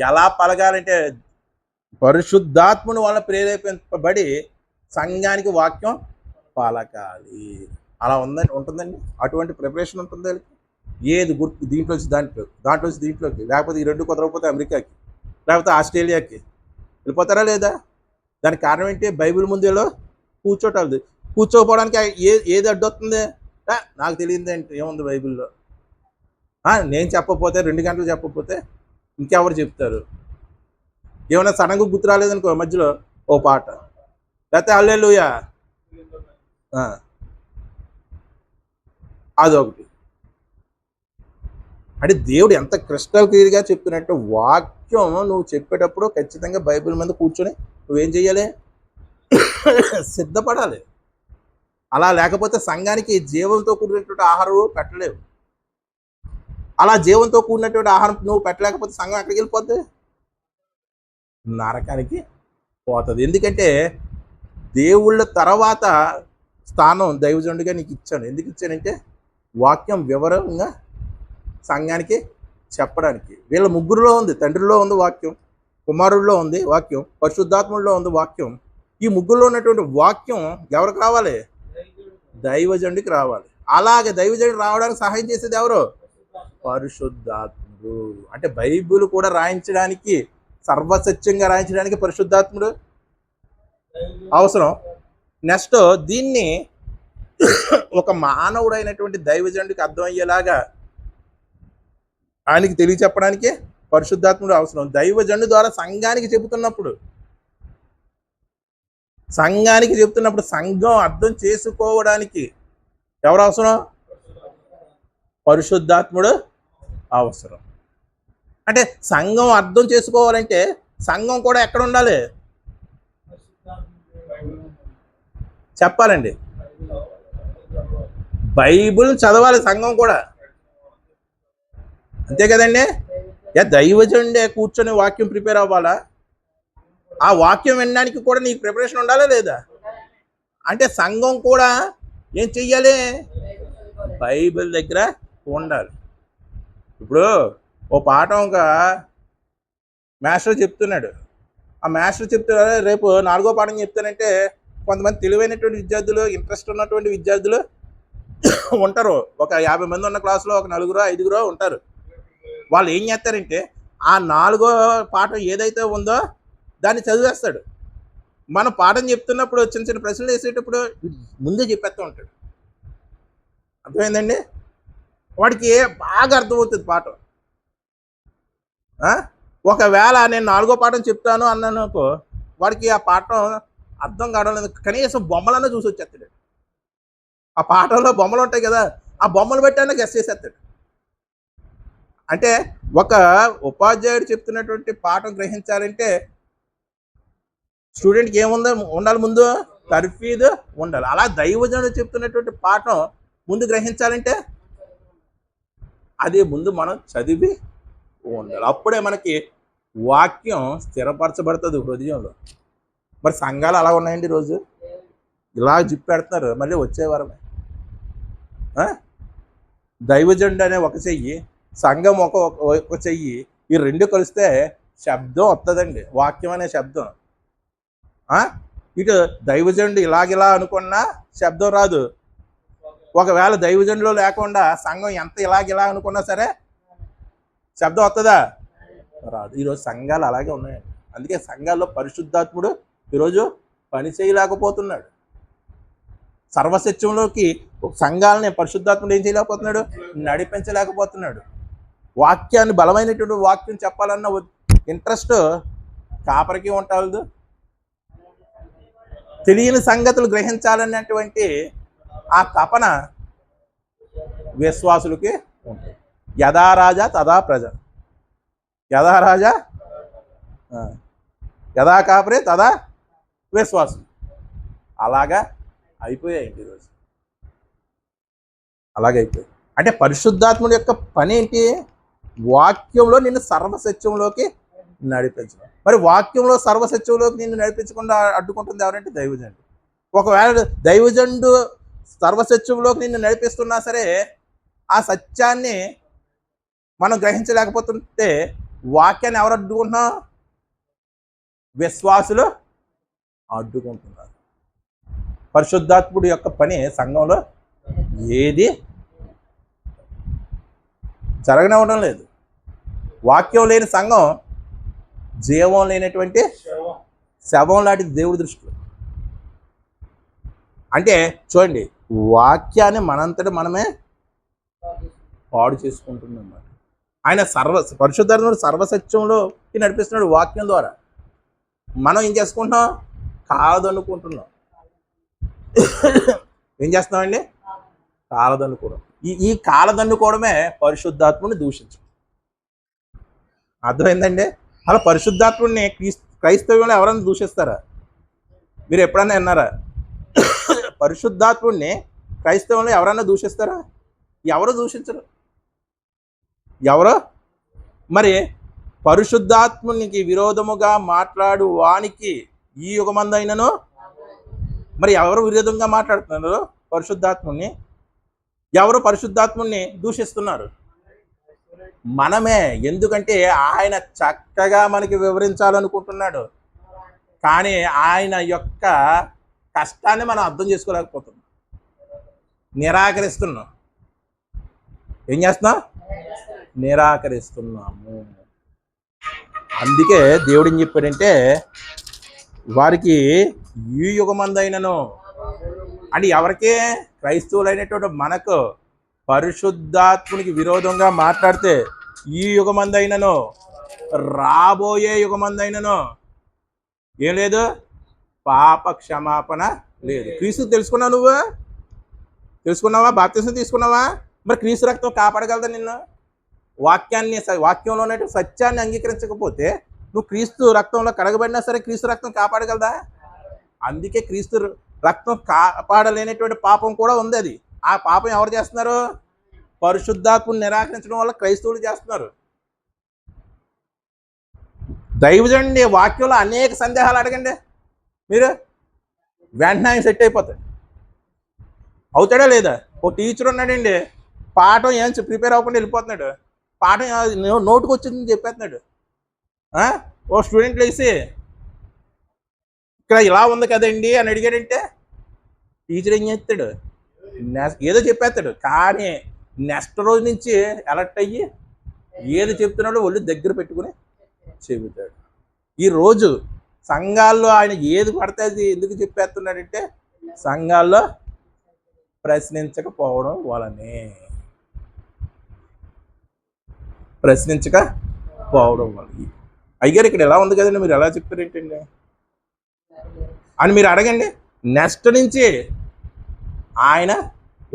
ఎలా పలకాలంటే పరిశుద్ధాత్మను వలన ప్రేరేపింపబడి సంఘానికి వాక్యం పలకాలి. అలా ఉంటుందండి. అటువంటి ప్రిపరేషన్ ఉంటుంది. ఏది గుర్తు దీంట్లో వచ్చి దాంట్లో వచ్చి దీంట్లోకి, లేకపోతే ఈ రెండు కుదరకపోతే అమెరికాకి, లేకపోతే ఆస్ట్రేలియాకి వెళ్ళిపోతారా లేదా? దానికి కారణం ఏంటి? బైబిల్ ముందేలో కూర్చోటాలి. కూర్చోపోవడానికి ఏది అడ్డొస్తుంది? నాకు తెలియదు అంటే ఏముంది బైబిల్లో? నేను చెప్పకపోతే, 2 గంటలు చెప్పకపోతే ఇంకెవరు చెప్తారు? ఏమైనా సడన్గా గుర్తు రాలేదనుకో మధ్యలో ఓ పాట, లేకపోతే హల్లెలూయా అదొకటి. అంటే దేవుడు ఎంత క్రిస్టల్ క్లియర్గా చెప్తున్నట్టు వాక్యం నువ్వు చెప్పేటప్పుడు ఖచ్చితంగా బైబిల్ మీద కూర్చొని నువ్వేం చెయ్యాలి? సిద్ధపడాలి. అలా లేకపోతే సంఘానికి జీవంతో కూడినటువంటి ఆహారం పెట్టలేవు. అలా జీవంతో కూడినటువంటి ఆహారం నువ్వు పెట్టలేకపోతే సంఘం ఎక్కడికి వెళ్ళిపోద్ది? నరకానికి పోతుంది. ఎందుకంటే దేవుళ్ళ తర్వాత స్థానం దైవజనుడిగా నీకు ఇచ్చాను. ఎందుకు ఇచ్చానంటే వాక్యం వివరంగా సంఘానికి చెప్పడానికి. వీళ్ళ ముగ్గురులో ఉంది, తండ్రిలో ఉంది వాక్యం, కుమారుల్లో ఉంది వాక్యం, పరిశుద్ధాత్ముల్లో ఉంది వాక్యం. ఈ ముగ్గురులో ఉన్నటువంటి వాక్యం ఎవరికి రావాలి? దైవజనుడికి రావాలి. అలాగే దైవజనుడికి రావడానికి సహాయం చేసేది ఎవరు? పరిశుద్ధాత్ముడు. అంటే బైబిల్ కూడా రాయించడానికి, సర్వసత్యంగా రాయించడానికి పరిశుద్ధాత్ముడు అవసరం. నెక్స్ట్ దీన్ని ఒక మానవుడైనటువంటి దైవజనుడికి అర్థమయ్యేలాగా ఆయనకి తెలియచెప్పడానికి పరిశుద్ధాత్ముడు అవసరం. దైవజనుడి ద్వారా సంఘానికి చెబుతున్నప్పుడు సంఘం అర్థం చేసుకోవడానికి ఎవరు అవసరం? పరిశుద్ధాత్ముడు అవసరం. అంటే సంఘం అర్థం చేసుకోవాలంటే సంఘం కూడా ఎక్కడ ఉండాలి? చెప్పాలండి. బైబిల్ చదవాలి సంఘం కూడా, అంతే కదండి. దైవజనుడే కూర్చొని వాక్యం ప్రిపేర్ అవ్వాలా? ఆ వాక్యం వినడానికి కూడా నీకు ప్రిపరేషన్ ఉండాలా లేదా? అంటే సంఘం కూడా ఏం చెయ్యాలి? బైబిల్ దగ్గర ఉండాలి. ఇప్పుడు ఓ పాఠం ఒక మాస్టర్ చెప్తున్నాడు. ఆ మాస్టర్ చెప్తున్నారు, రేపు 4వ పాఠం చెప్తానంటే కొంతమంది తెలివైనటువంటి విద్యార్థులు, ఇంట్రెస్ట్ ఉన్నటువంటి విద్యార్థులు ఉంటారు. ఒక 50 మంది ఉన్న క్లాసులో ఒక 4-5 ఉంటారు. వాళ్ళు ఏం చేస్తారంటే ఆ 4వ పాఠం ఏదైతే ఉందో దాన్ని చదివేస్తాడు. మనం పాఠం చెప్తున్నప్పుడు చిన్న చిన్న ప్రశ్నలు వేసేటప్పుడు ముందే చెప్పేస్తూ ఉంటాడు. అర్థమైందండి? వాడికి బాగా అర్థమవుతుంది పాఠం. ఒకవేళ నేను 4వ పాఠం చెప్తాను అన్నానుకో, వాడికి ఆ పాఠం అర్థం కావడం లేదు. కనీసం బొమ్మలన్నా చూసి వచ్చేస్తాడు. ఆ పాఠంలో బొమ్మలు ఉంటాయి కదా, ఆ బొమ్మలు పెట్టానే గెస్ చేసేస్తాడు. అంటే ఒక ఉపాధ్యాయుడు చెప్తున్నటువంటి పాఠం గ్రహించాలంటే స్టూడెంట్కి ఉండాలి? ముందు తర్ఫీదు ఉండాలి. అలా దైవజనుడు చెప్తున్నటువంటి పాఠం ముందు గ్రహించాలంటే అది ముందు మనం చదివి ఉండాలి. అప్పుడే మనకి వాక్యం స్థిరపరచబడుతుంది హృదయంలో. మరి సంఘాలు అలా ఉన్నాయండి ఈరోజు, ఇలా పెడుతున్నారు. మళ్ళీ వచ్చేవారమే దైవజనుడు అనే ఒక చెయ్యి, సంఘం ఒక చెయ్యి, ఈ రెండు కలిస్తే శబ్దం వస్తుందండి, వాక్యం అనే శబ్దం. ఇటు దైవజనుడు ఇలాగిలా అనుకున్నా శబ్దం రాదు. ఒకవేళ దైవజనులో లేకుండా సంఘం ఎంత ఇలాగిలా అనుకున్నా సరే శబ్దం వస్తుందా? రాదు. ఈరోజు సంఘాలు అలాగే ఉన్నాయండి. అందుకే సంఘాల్లో పరిశుద్ధాత్ముడు ఈరోజు పని చేయలేకపోతున్నాడు. సర్వసత్యంలోకి సంఘాలని పరిశుద్ధాత్ముడు ఏం చేయలేకపోతున్నాడు, నడిపించలేకపోతున్నాడు. వాక్యాన్ని, బలమైనటువంటి వాక్యం చెప్పాలన్న ఇంట్రెస్ట్ కాపరికి ఉంటాడు. తెలియని సంగతులు గ్రహించాలన్నటువంటి ఆ తపన విశ్వాసులకి ఉంటుంది. యథా రాజా తదా ప్రజ, యథా రాజా యథా కాపరే తదా విశ్వాసం. అలాగా అయిపోయాయండి ఈరోజు, అలాగైపోయాయి. అంటే పరిశుద్ధాత్ముడి యొక్క పని ఏంటి? వాక్యంలో నిన్ను సర్వసత్యంలోకి నడిపించడం. మరి వాక్యంలో సర్వసత్యంలోకి నిన్ను నడిపించకుండా అడ్డుకుంటుంది ఎవరంటే దైవజనుడు. ఒకవేళ దైవజనుడు సర్వసత్యంలోకి నిన్ను నడిపిస్తున్నా సరే ఆ సత్యాన్ని మనం గ్రహించలేకపోతుంటే వాక్యాన్ని ఎవరు అడ్డుకుంటున్నాం? విశ్వాసులు అడ్డుకుంటున్నారు. పరిశుద్ధాత్ముడి యొక్క పని సంఘంలో ఏది జరగనివ్వడం లేదు. వాక్యం లేని సంఘం జీవం లేనటువంటి శవం లాంటిది దేవుడి దృష్టిలో. అంటే చూడండి, వాక్యాన్ని మనంతటి మనమే పాడు చేసుకుంటున్నాం. ఆయన పరిశుద్ధాత్ముడు సర్వసత్యంలోకి నడిపిస్తున్నాడు వాక్యం ద్వారా. మనం ఏం చేసుకుంటున్నాం? కాలదనుకుంటున్నాం. ఏం చేస్తున్నామండి? కాలదన్నుకోవడం. ఈ కాలదన్నుకోవడమే పరిశుద్ధాత్ముడిని దూషించడం. అర్థమైందండి? అలా పరిశుద్ధాత్ముడిని క్రైస్తవ్యంలో ఎవరైనా దూషిస్తారా? మీరు ఎప్పుడన్నా విన్నారా? పరిశుద్ధాత్ముడిని క్రైస్తవంలో ఎవరైనా దూషిస్తారా? ఎవరు దూషించరు. ఎవరో మరి పరిశుద్ధాత్మునికి విరోధముగా మాట్లాడు వానికి ఈ యుగమందైనను మరి ఎవరు విరోధంగా మాట్లాడుతున్నారు? పరిశుద్ధాత్ముని. ఎవరు పరిశుద్ధాత్ముని దూషిస్తున్నారు? మనమే. ఎందుకంటే ఆయన చక్కగా మనకి వివరించాలనుకుంటున్నాడు, కానీ ఆయన యొక్క కష్టాన్ని మనం అర్థం చేసుకోలేకపోతున్నాం, నిరాకరిస్తున్నాం. ఏం చేస్తున్నాం? నిరాకరిస్తున్నాము. అందుకే దేవుడు ఏం చెప్పాడంటే వారికి ఈ యుగమందైనను, అంటే ఎవరికే? క్రైస్తవులైనటువంటి మనకు పరిశుద్ధాత్మునికి విరోధంగా మాట్లాడితే ఈ యుగమందైనను రాబోయే యుగమందైనను ఏం లేదు, పాప క్షమాపణ లేదు. క్రీస్తు తెలుసుకున్నావు? నువ్వు తెలుసుకున్నావా? బాప్తిసం తీసుకున్నావా? మరి క్రీస్తు రక్తం కాపాడగలదా నిన్ను? వాక్యంలో ఉన్నటువంటి సత్యాన్ని అంగీకరించకపోతే నువ్వు క్రీస్తు రక్తంలో కడగబడినా సరే క్రీస్తు రక్తం కాపాడగలదా? అందుకే క్రీస్తు రక్తం కాపాడలేనటువంటి పాపం కూడా ఉంది. అది ఆ పాపం ఎవరు చేస్తున్నారు? పరిశుద్ధాత్మని నిరాకరించడం వల్ల క్రైస్తవులు చేస్తున్నారు. దైవజనుడి వాక్యంలో అనేక సందేహాలు అడగండి మీరు, వెంటనే ఆయన సెట్ అయిపోతాడు. అవుతాడా లేదా? ఓ టీచర్ ఉన్నాడండి, పాఠం ఏం ప్రిపేర్ అవ్వకుండా వెళ్ళిపోతున్నాడు, పాఠం నోటుకు వచ్చిందని చెప్పేస్తున్నాడు. ఓ స్టూడెంట్ లేసి ఇక్కడ ఇలా ఉంది కదండి అని అడిగాడంటే టీచర్ ఏం చేస్తాడు? ఏదో చెప్పేస్తాడు, కానీ నెక్స్ట్ రోజు నుంచి అలర్ట్ అయ్యి ఏది చెప్తున్నాడో ఒళ్ళు దగ్గర పెట్టుకుని చెబుతాడు. ఈరోజు సంఘాల్లో ఆయన ఏది పడితే అది ఎందుకు చెప్పేస్తున్నాడంటే సంఘాల్లో ప్రశ్నించకపోవడం వలనే. ప్రశ్నించకపోవడం వల్ల. అయ్యారు ఇక్కడ ఎలా ఉంది కదండి, మీరు ఎలా చెప్తారు ఏంటండి అని మీరు అడగండి. నెక్స్ట్ నుంచి ఆయన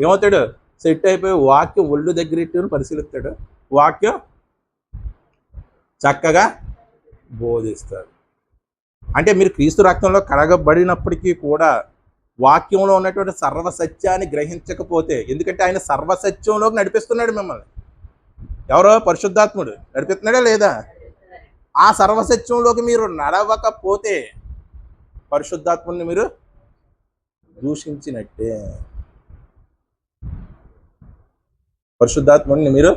ఏమవుతాడు? సెట్ అయిపోయి వాక్యం ఒళ్ళు దగ్గర పరిశీలిస్తాడు, వాక్యం చక్కగా బోధిస్తాడు. అంటే మీరు క్రీస్తు రక్తంలో కడగబడినప్పటికీ కూడా వాక్యంలో ఉన్నటువంటి సర్వసత్యాన్ని గ్రహించకపోతే, ఎందుకంటే ఆయన సర్వసత్యంలోకి నడిపిస్తున్నాడు మిమ్మల్ని. ఎవరో పరిశుద్ధాత్ముడు నడిపిస్తున్నాడా లేదా? ఆ సర్వసత్యంలోకి మీరు నడవకపోతే పరిశుద్ధాత్ముడిని మీరు దూషించినట్టే, పరిశుద్ధాత్ముడిని మీరు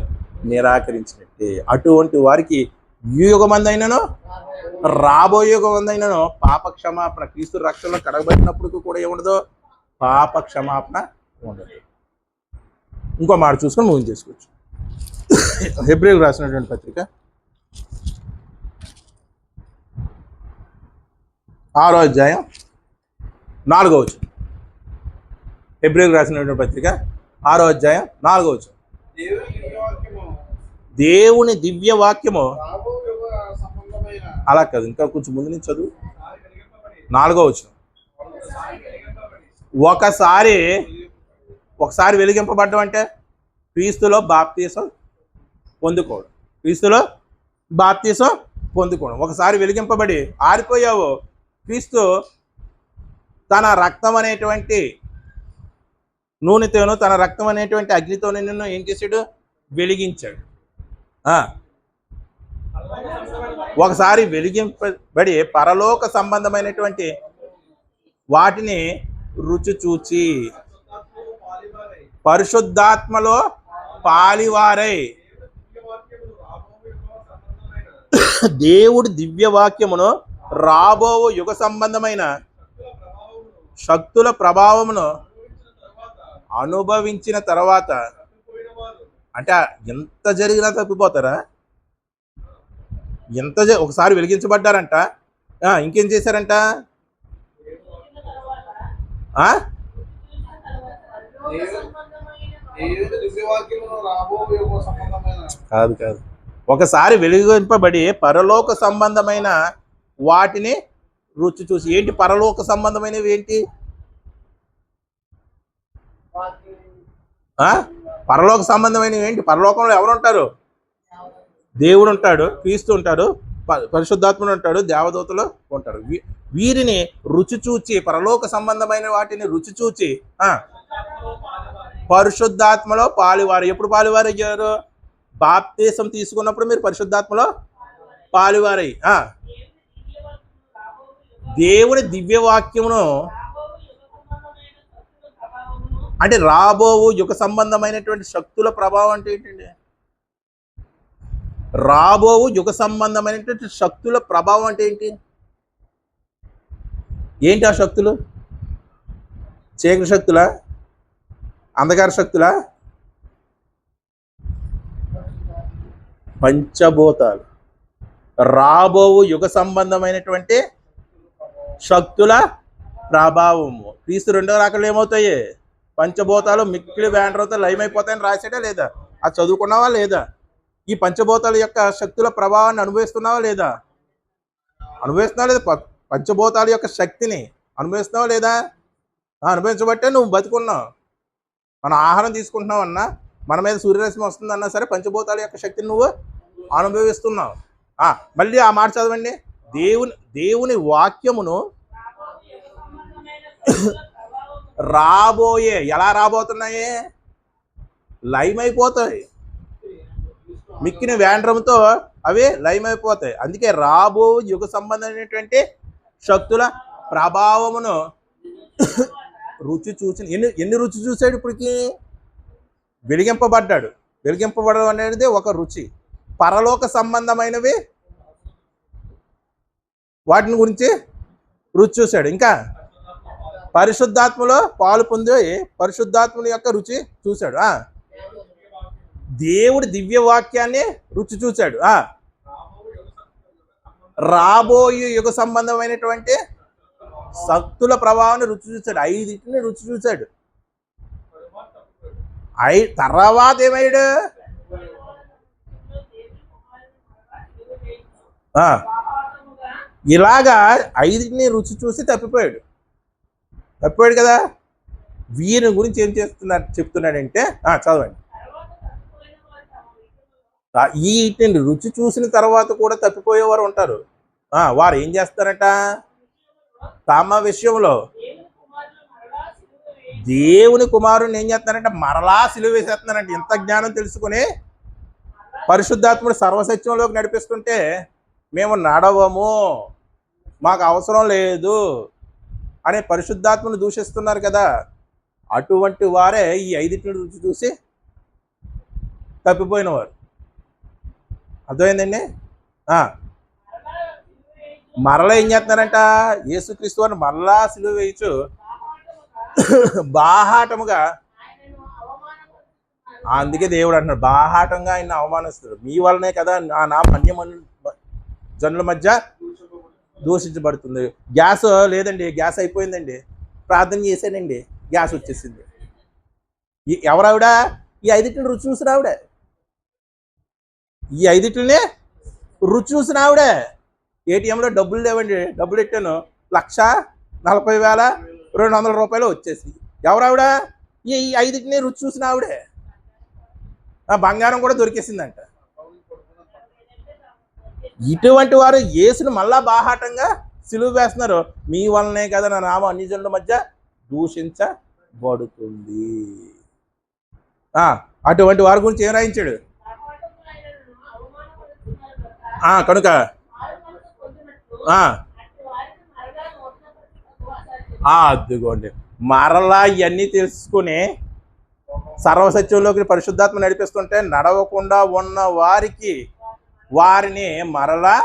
నిరాకరించినట్టే. అటువంటి వారికి ఈ యుగమందైనను రాబోయే యుగమందైనను పాప క్షమాపణ, క్రీస్తు రక్షణలో కడగబడినప్పుడు కూడా ఏముండదు? పాప క్షమాపణ ఉండదు. ఇంకో మాట చూసుకొని ముగించేసుకోవచ్చు. హెబ్రీయులకు రాసినటువంటి పత్రిక 6వ అధ్యాయం 4వ వచనం. హెబ్రీయులకు రాసినటువంటి పత్రిక 6వ అధ్యాయం 4వ వచనం. దేవుని దివ్య వాక్యము అలా కాదు, ఇంకా కొంచెం ముందు నుంచి చదువు. 4వ వచనం. ఒకసారి వెలిగింపబడ్డం అంటే క్రీస్తులో బాప్తీసం పొందుకోవడం. క్రీస్తులో బాప్తీసం పొందుకోవడం. ఒకసారి వెలిగింపబడి ఆరిపోయావు, క్రీస్తు తన రక్తం అనేటువంటి నూనెతోనూ తన రక్తం అనేటువంటి అగ్నితో నిన్ను ఏం చేశాడు? వెలిగించాడు. ఒకసారి వెలిగింపబడి పరలోక సంబంధమైనటువంటి వాటిని రుచి చూచి పరిశుద్ధాత్మలో పాలివారై దేవుడి దివ్య వాక్యమును రాబో యుగ సంబంధమైన శక్తుల ప్రభావమును అనుభవించిన తర్వాత, అంటే ఎంత జరిగినా తప్పిపోతారా? ఒకసారి వెలిగించబడ్డారంట, ఇంకేం చేశారంట? కాదు, ఒకసారి వెలిగింపబడి పరలోక సంబంధమైన వాటిని రుచి చూసి. ఏంటి పరలోక సంబంధమైనవి? ఏంటి పరలోక సంబంధమైనవి? ఏంటి? పరలోకంలో ఎవరు ఉంటారు? దేవుడు ఉంటాడు, క్రీస్తు ఉంటాడు, పరిశుద్ధాత్ముడు ఉంటాడు, దేవదూతలు ఉంటారు. వీరిని రుచి చూచి, పరలోక సంబంధమైన వాటిని రుచి చూచి పరిశుద్ధాత్మలో పాలువారు. ఎప్పుడు పాలువారు అయ్యారు? బాప్తీసం తీసుకున్నప్పుడు మీరు పరిశుద్ధాత్మలో పాలువారై దేవుని దివ్యవాక్యమును, అంటే రాబోవు యుగ సంబంధమైనటువంటి శక్తుల ప్రభావం అంటే ఏంటండి? రాబోవు యుగ సంబంధమైనటువంటి శక్తుల ప్రభావం అంటే ఏంటి? ఏంటి ఆ శక్తులు? చీకటి శక్తులా? అంధకార శక్తులా? పంచభూతాలు. రాబోవు యుగ సంబంధమైనటువంటి శక్తుల ప్రభావము. క్రీస్తు రెండో రాకలు ఏమవుతాయి? పంచభూతాలు మిక్కిలి వేండ్రతో లయమైపోతాయని రాసాడా లేదా? అది చదువుకున్నావా లేదా? ఈ పంచభూతాల యొక్క శక్తుల ప్రభావాన్ని అనుభవిస్తున్నావా లేదా? అనుభవిస్తున్నావా లేదా? పంచభూతాల యొక్క శక్తిని అనుభవిస్తున్నావా లేదా? అనుభవించబట్టే నువ్వు బతుకున్నావు. మనం ఆహారం తీసుకుంటున్నావు అన్నా, మన మీద సూర్యరశ్మి వస్తుందన్నా సరే పంచభూతాల యొక్క శక్తిని నువ్వు అనుభవిస్తున్నావు. మళ్ళీ ఆ మాట చదవండి. దేవుని వాక్యమును రాబోయే, ఎలా రాబోతున్నాయి? లయమైపోతాయి. మిక్కిన వేండ్రంతో అవి లయమైపోతాయి. అందుకే రాబో యుగ సంబంధమైనటువంటి శక్తుల ప్రభావమును రుచి చూసి. ఎన్ని రుచి చూశాడు? ఇప్పటికి వెలిగింపబడ్డాడు. వెలిగింపబడడం అనేది ఒక రుచి. పరలోక సంబంధమైనవి వాటిని గురించి రుచి చూశాడు. ఇంకా పరిశుద్ధాత్మలో పాలు పొంది పరిశుద్ధాత్మని యొక్క రుచి చూశాడు. దేవుడి దివ్య వాక్యాన్ని రుచి చూశాడు. రాబోయే యుగ సంబంధమైనటువంటి శక్తుల ప్రభావాన్ని రుచి చూశాడు. 5 రుచి చూశాడు. తర్వాత ఏమయ్యాడు? ఇలాగా 5 రుచి చూసి తప్పిపోయాడు కదా. వీరి గురించి ఏం చెప్తున్నాడంటే చదవండి. వీటిని రుచి చూసిన తర్వాత కూడా తప్పిపోయేవారు ఉంటారు. వారు ఏం చేస్తారట? తమ విషయంలో దేవుని కుమారుని ఏం చేస్తున్నారంటే మరలా సిలువ వేసేస్తున్నారంటే. ఎంత జ్ఞానం తెలుసుకుని పరిశుద్ధాత్ముడు సర్వసత్యంలోకి నడిపిస్తుంటే మేము నడవము, మాకు అవసరం లేదు అనే పరిశుద్ధాత్మను దూషిస్తున్నారు కదా. అటువంటి వారే ఈ 5 రుచి చూసి తప్పిపోయిన వారు. అర్థమైందండి? మరలా ఏం చేస్తున్నారంట? యేసుక్రీస్తు వారిని మరలా సిలువ వేయచ్చు బాహాటముగా. అందుకే దేవుడు అంటున్నాడు బాహాటంగా ఆయన అవమానిస్తాడు. మీ వల్లనే కదా నా అన్య జనుల మధ్య దూషించబడుతుంది. గ్యాస్ లేదండి, గ్యాస్ అయిపోయిందండి, ప్రార్థన చేశానండి, గ్యాస్ వచ్చేసింది. ఎవరావిడ? ఈ ఐదింటిని రుచి చూసిన ఆవిడే. ఈ ఐదింటిని రుచి చూసిన ఆవిడే. ఏటీఎంలో డబ్బులు లేవండి, డబ్బులు పెట్టాను, 1,40,200 వచ్చేసి. ఎవరావిడ? ఈ ఐదింటిని రుచి చూసిన ఆవిడే. ఆ బంగారం కూడా దొరికేసిందంట. ఇటువంటి వారు యేసును మళ్ళా బాహాటంగా సిలువ వేస్తున్నారు. మీ వల్లనే కదా నా నామం అన్ని జనుల మధ్య దూషించబడుతుంది. అటువంటి వారి గురించి ఏం రాయించాడు? కనుక అదిగోండి, మరలా ఇవన్నీ తెలుసుకుని సర్వసత్యంలోకి పరిశుద్ధాత్మ నడిపిస్తుంటే నడవకుండా ఉన్న వారిని మరలా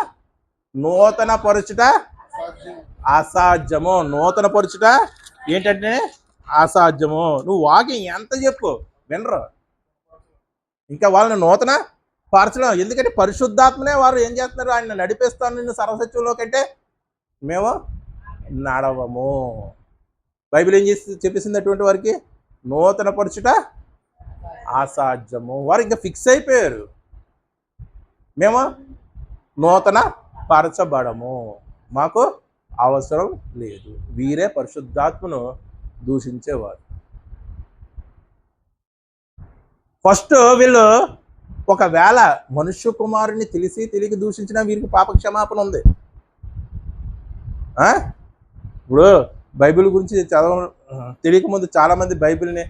నూతన పరుచుట అసాధ్యము. నూతన పరుచుట ఏంటంటే అసాధ్యము. నువ్వు వాకింగ్ ఎంత చెప్పు వినరు. ఇంకా వాళ్ళని నూతన పరచడం. ఎందుకంటే పరిశుద్ధాత్మనే వారు ఏం చేస్తున్నారు? ఆయన నడిపిస్తాను నిన్ను సర్వసత్యంలో కంటే మేము నడవము. బైబిల్ ఏం చెప్పేసింది అటువంటి వారికి? నూతన పరుచుట అసాధ్యము. వారు ఇంకా ఫిక్స్ అయిపోయారు, మేము నూతన పరచబడము, మాకు అవసరం లేదు. వీరే పరిశుద్ధాత్మను దూషించేవారు. ఫస్ట్ వీళ్ళు ఒకవేళ మనుష్య కుమారుని తెలియక దూషించినా వీరికి పాప క్షమాపణ ఉంది. ఇప్పుడు బైబిల్ గురించి తెలియక ముందు చాలామంది బైబిల్ని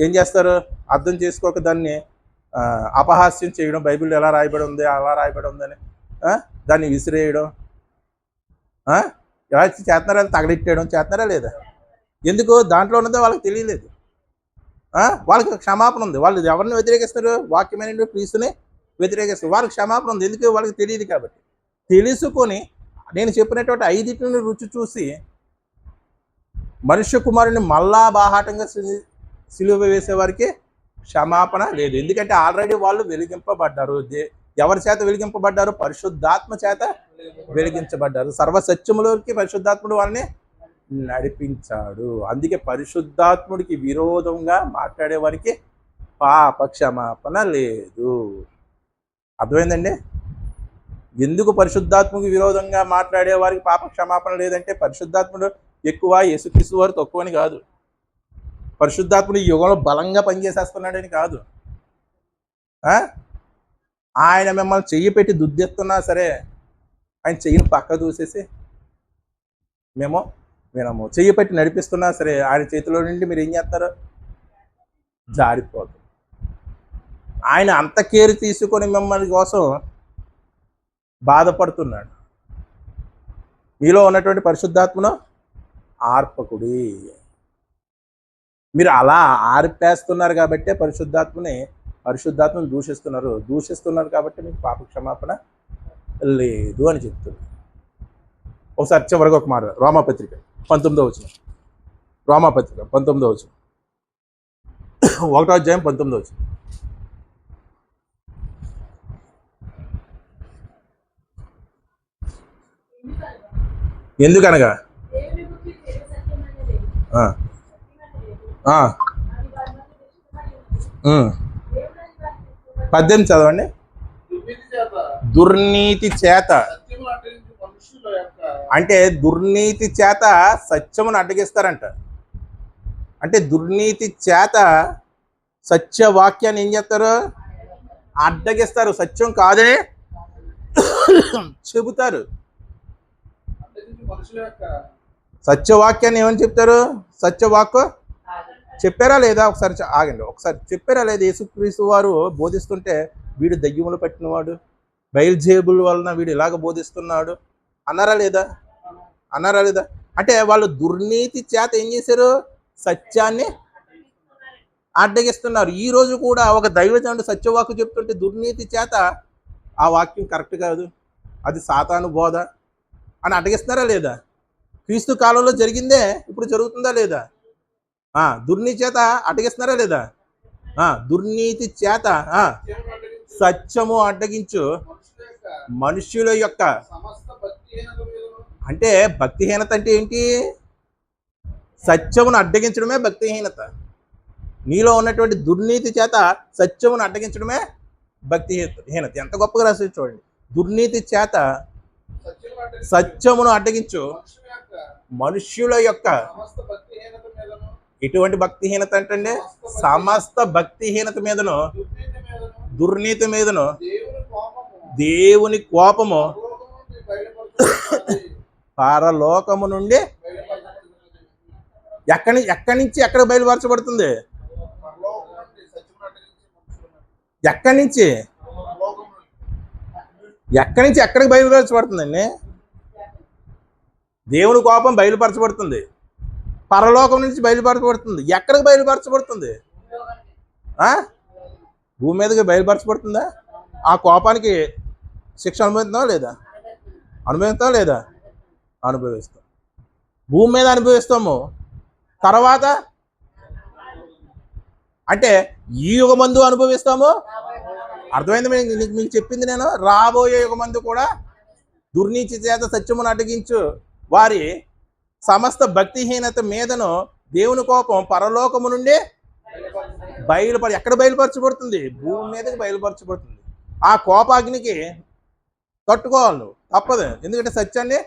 ఏం చేస్తారు? అర్థం చేసుకోక దాన్ని అపహాస్యం చేయడం. బైబిల్ ఎలా రాయబడి ఉంది, అలా రాయబడి ఉందని దాన్ని విసిరేయడం, ఎలా చేస్తున్నారా? తగలెట్టేయడం చేస్తున్నారా లేదా? ఎందుకు? దాంట్లో ఉన్నదో వాళ్ళకి తెలియలేదు. వాళ్ళకి క్షమాపణ ఉంది. వాళ్ళు ఎవరిని వ్యతిరేకిస్తారు? వాక్యమైన క్రీస్తుని వ్యతిరేకిస్తారు. వాళ్ళకి క్షమాపణ ఉంది. ఎందుకు? వాళ్ళకి తెలియదు కాబట్టి. తెలుసుకొని నేను చెప్పినటువంటి ఐదింటిని రుచి చూసి మనుష్య కుమారుని మళ్ళా బాహాటంగా సిలువ వేసేవారికి క్షమాపణ లేదు. ఎందుకంటే ఆల్రెడీ వాళ్ళు వెలిగింపబడ్డారు. ఎవరి చేత వెలిగింపబడ్డారు? పరిశుద్ధాత్మ చేత వెలిగించబడ్డారు. సర్వసత్యములోకి పరిశుద్ధాత్ముడు వాళ్ళని నడిపించాడు. అందుకే పరిశుద్ధాత్ముడికి విరోధంగా మాట్లాడే వారికి పాప క్షమాపణ లేదు. అర్థమైందండి? ఎందుకు పరిశుద్ధాత్మకు విరోధంగా మాట్లాడే వారికి పాప క్షమాపణ లేదంటే పరిశుద్ధాత్ముడు ఎక్కువ, యేసుక్రీస్తు వారు తక్కువని కాదు. పరిశుద్ధాత్ముడు ఈ యుగంలో బలంగా పనిచేసేస్తున్నాడని కాదు. ఆయన మిమ్మల్ని చెయ్యి పెట్టి దుద్దెత్తున్నా సరే ఆయన చెయ్యిని పక్క దూసేసి మేము వినము. చెయ్యి పెట్టి నడిపిస్తున్నా సరే ఆయన చేతిలో నుండి మీరు ఏం చేస్తారు? జారిపోదు. ఆయన అంత కేర్ తీసుకొని మిమ్మల్ని కోసం బాధపడుతున్నాడు. మీలో ఉన్నటువంటి పరిశుద్ధాత్మను ఆర్పకుడి. మీరు అలా ఆర్పేస్తున్నారు కాబట్టే పరిశుద్ధాత్మను దూషిస్తున్నారు కాబట్టి మీకు పాప క్షమాపణ లేదు అని చెప్తున్నారు. ఒకసారి చివరికి ఒక మాట, రోమాపత్రిక 19వ వచనం. రోమాపత్రిక 19వ వచనం, 1వ అధ్యాయం 19వ వచనం. ఎందుకనగా 18 చదవండి. దుర్నీతి చేత అంటే దుర్నీతి చేత సత్యమును అడ్డగిస్తారంట. అంటే దుర్నీతి చేత సత్యవాక్యాన్ని ఏం చేస్తారు? అడ్డగిస్తారు. సత్యం కాదని చెబుతారు. సత్యవాక్యాన్ని ఏమని చెప్తారు? సత్యవాక్కు చెప్పారా లేదా? ఒకసారి ఆగండి. ఒకసారి చెప్పారా లేదా? యేసుక్రీస్తు వారు బోధిస్తుంటే వీడు దయ్యములు పట్టినవాడు, బయల్జేబుల్ వలన వీడు ఇలాగ బోధిస్తున్నాడు అన్నారా లేదా? అంటే వాళ్ళు దుర్నీతి చేత ఏం చేశారు? సత్యాన్ని అడ్డగిస్తున్నారు. ఈ రోజు కూడా ఒక దైవజనుడు సత్యవాక్కు చెప్తుంటే దుర్నీతి చేత ఆ వాక్యం కరెక్ట్ కాదు, అది సాతాను బోధ అని అడ్డగిస్తున్నారా లేదా? క్రీస్తు కాలంలో జరిగిందే ఇప్పుడు జరుగుతుందా లేదా? దుర్నీతి చేత అడ్డగిస్తున్నారా లేదా? దుర్నీతి చేత సత్యము అడ్డగించు మనుష్యుల యొక్క అంటే భక్తిహీనత అంటే ఏంటి? సత్యమును అడ్డగించడమే భక్తిహీనత. నీలో ఉన్నటువంటి దుర్నీతి చేత సత్యమును అడ్డగించడమే భక్తిహీనత. ఎంత గొప్పగా రాసి చూడండి. దుర్నీతి చేత సత్యమును అడ్డగించు మనుష్యుల యొక్క ఎటువంటి భక్తిహీనత అంటే సమస్త భక్తిహీనత మీదను దుర్నీతి మీదను దేవుని కోపము పరలోకము నుండి ఎక్కడి నుంచి ఎక్కడ బయలుపరచబడుతుంది? ఎక్కడి నుంచి ఎక్కడికి బయలుపరచబడుతుందండి? దేవుని కోపం బయలుపరచబడుతుంది, పరలోకం నుంచి బయలుపరచబడుతుంది. ఎక్కడికి బయలుపరచబడుతుంది? భూమి మీదకి బయలుపరచబడుతుందా? ఆ కోపానికి శిక్ష అనుభవిస్తాం లేదా? అనుభవిస్తాం. భూమి మీద అనుభవిస్తాము. తర్వాత అంటే ఈ యుగమందు అనుభవిస్తాము. అర్థమైంది మీకు చెప్పింది నేను. రాబోయే యుగమందు కూడా దుర్నీతి చేత సత్యమును అడ్డగించు వారి సమస్త భక్తిహీనత మీదను దేవుని కోపం పరలోకము నుండి ఎక్కడ బయలుపరచబడుతుంది? భూమి మీదకి బయలుపరచబడుతుంది. ఆ కోపాగ్నికి తట్టుకోవాలి నువ్వు, తప్పదు. ఎందుకంటే సత్యాన్ని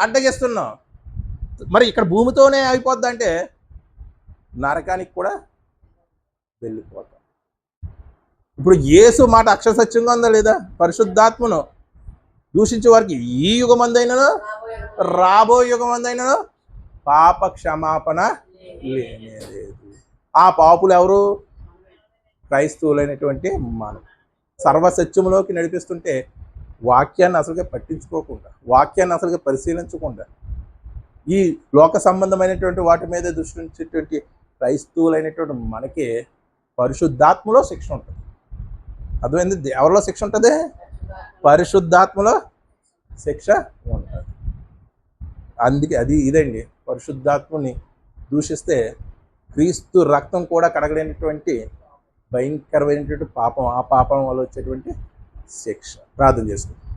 అడ్డగిస్తున్నావు. మరి ఇక్కడ భూమితోనే అయిపోద్దంటే నరకానికి కూడా వెళ్ళిపోతాం. ఇప్పుడు యేసు మాట అక్షర సత్యంగా ఉందా లేదా? పరిశుద్ధాత్మను దూషించే వారికి ఈ యుగమందైనను రాబోయే యుగమందైనను పాప క్షమాపణ లేనేలేదు. ఆ పాపులు ఎవరు? క్రైస్తవులైనటువంటి మనం. సర్వసత్యములోకి నడిపిస్తుంటే వాక్యాన్ని అసలుగా పట్టించుకోకుండా, వాక్యాన్ని అసలుగా పరిశీలించకుండా ఈ లోక సంబంధమైనటువంటి వాటి మీద దృష్టి ఉంచేటువంటి క్రైస్తవులైనటువంటి మనకి పరిశుద్ధాత్మలో శిక్ష ఉంటుంది. అర్థమైంది? ఎవరిలో శిక్ష ఉంటుంది? పరిశుద్ధాత్మలో శిక్ష ఉంటుంది. అందుకే ఇదండి, పరిశుద్ధాత్మని దూషిస్తే క్రీస్తు రక్తం కూడా కడగలేనటువంటి భయంకరమైనటువంటి పాపం, ఆ పాపం వల్ల వచ్చేటువంటి శిక్ష. ప్రార్థన చేసుకుంటాం.